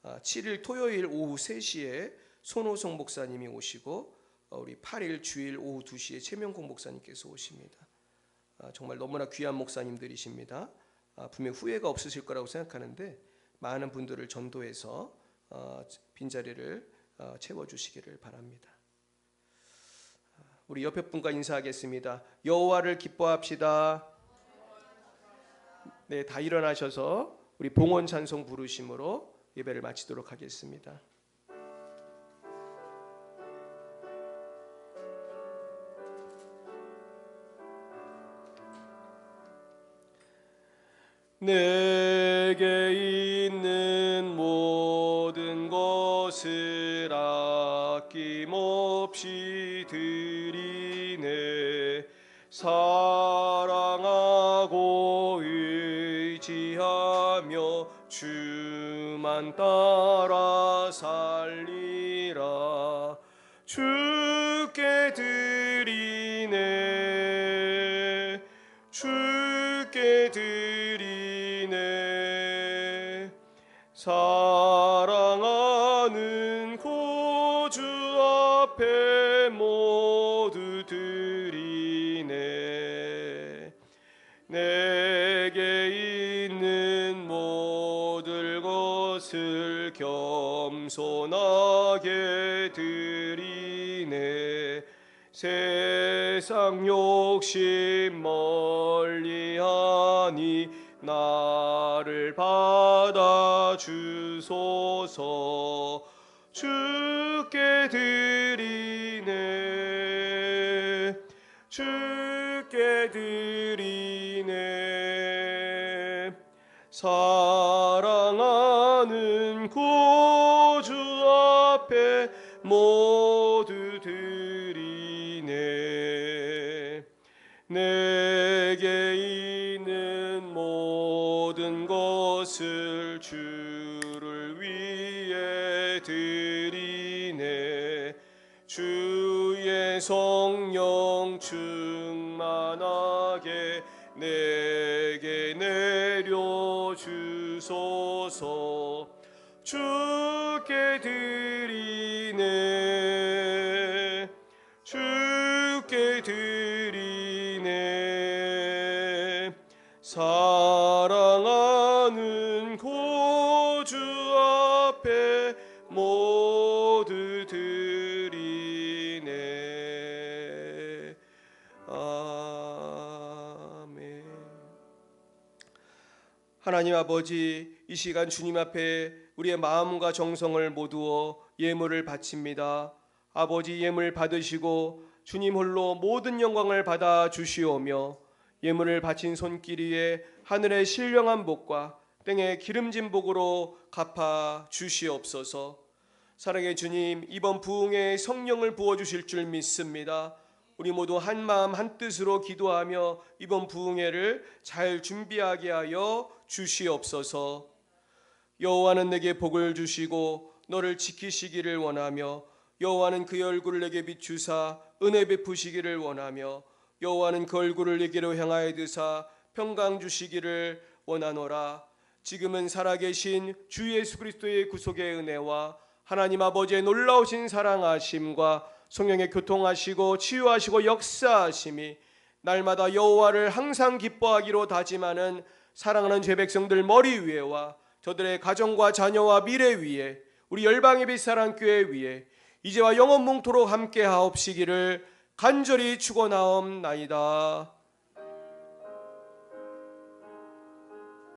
7일 토요일 오후 3시에 손호성 목사님이 오시고 우리 8일 주일 오후 2시에 최명국 목사님께서 오십니다. 정말 너무나 귀한 목사님들이십니다. 분명 후회가 없으실 거라고 생각하는데 많은 분들을 전도해서 빈자리를 채워주시기를 바랍니다. 우리 옆에 분과 인사하겠습니다. 여호와를 기뻐합시다. 네, 다 일어나셔서 우리 봉헌 찬송 부르심으로 예배를 마치도록 하겠습니다. 내게 있는 모든 것을 아낌없이 드리네. 사랑하고 의지하며 주만 따라 살리라. 주께 드리네. 주께 드리네. 사랑하는 구주 앞에 모두 드리네. 내게 있는 모든 것을 겸손하게 드리네. 세상 욕심 멀리하니 나를 받아 주소서. 주께 드리네. 주께 드리네. 사랑하는 구주 앞에 모두 드리네. 내게 있는 모든 것을 주를 위해 드리네. 주의 성령 충만하게 내게 내려 주소서. 주께 드리네. 주께 드리네. 사랑하는 구주 앞에 모두 드리네. 아멘. 하나님 아버지, 이 시간 주님 앞에 우리의 마음과 정성을 모두어 예물을 바칩니다. 아버지, 예물 받으시고 주님 홀로 모든 영광을 받아 주시오며 예물을 바친 손길 위에 하늘의 신령한 복과 땅의 기름진 복으로 갚아 주시옵소서. 사랑의 주님, 이번 부흥에 성령을 부어주실 줄 믿습니다. 우리 모두 한 마음 한 뜻으로 기도하며 이번 부흥회를 잘 준비하게 하여 주시옵소서. 여호와는 내게 복을 주시고 너를 지키시기를 원하며 여호와는 그의 얼굴을 내게 비추사 은혜 베푸시기를 원하며 여호와는 그 얼굴을 내게로 향하여 드사 평강 주시기를 원하노라. 지금은 살아계신 주 예수 그리스도의 구속의 은혜와 하나님 아버지의 놀라우신 사랑하심과 성령의 교통하시고 치유하시고 역사하심이 날마다 여호와를 항상 기뻐하기로 다짐하는 사랑하는 죄 백성들 머리 위에와 저들의 가정과 자녀와 미래 위에 우리 열방의 빛 사랑교회 위에 이제와 영원 뭉토록 함께 하옵시기를 간절히 축원하옵나이다.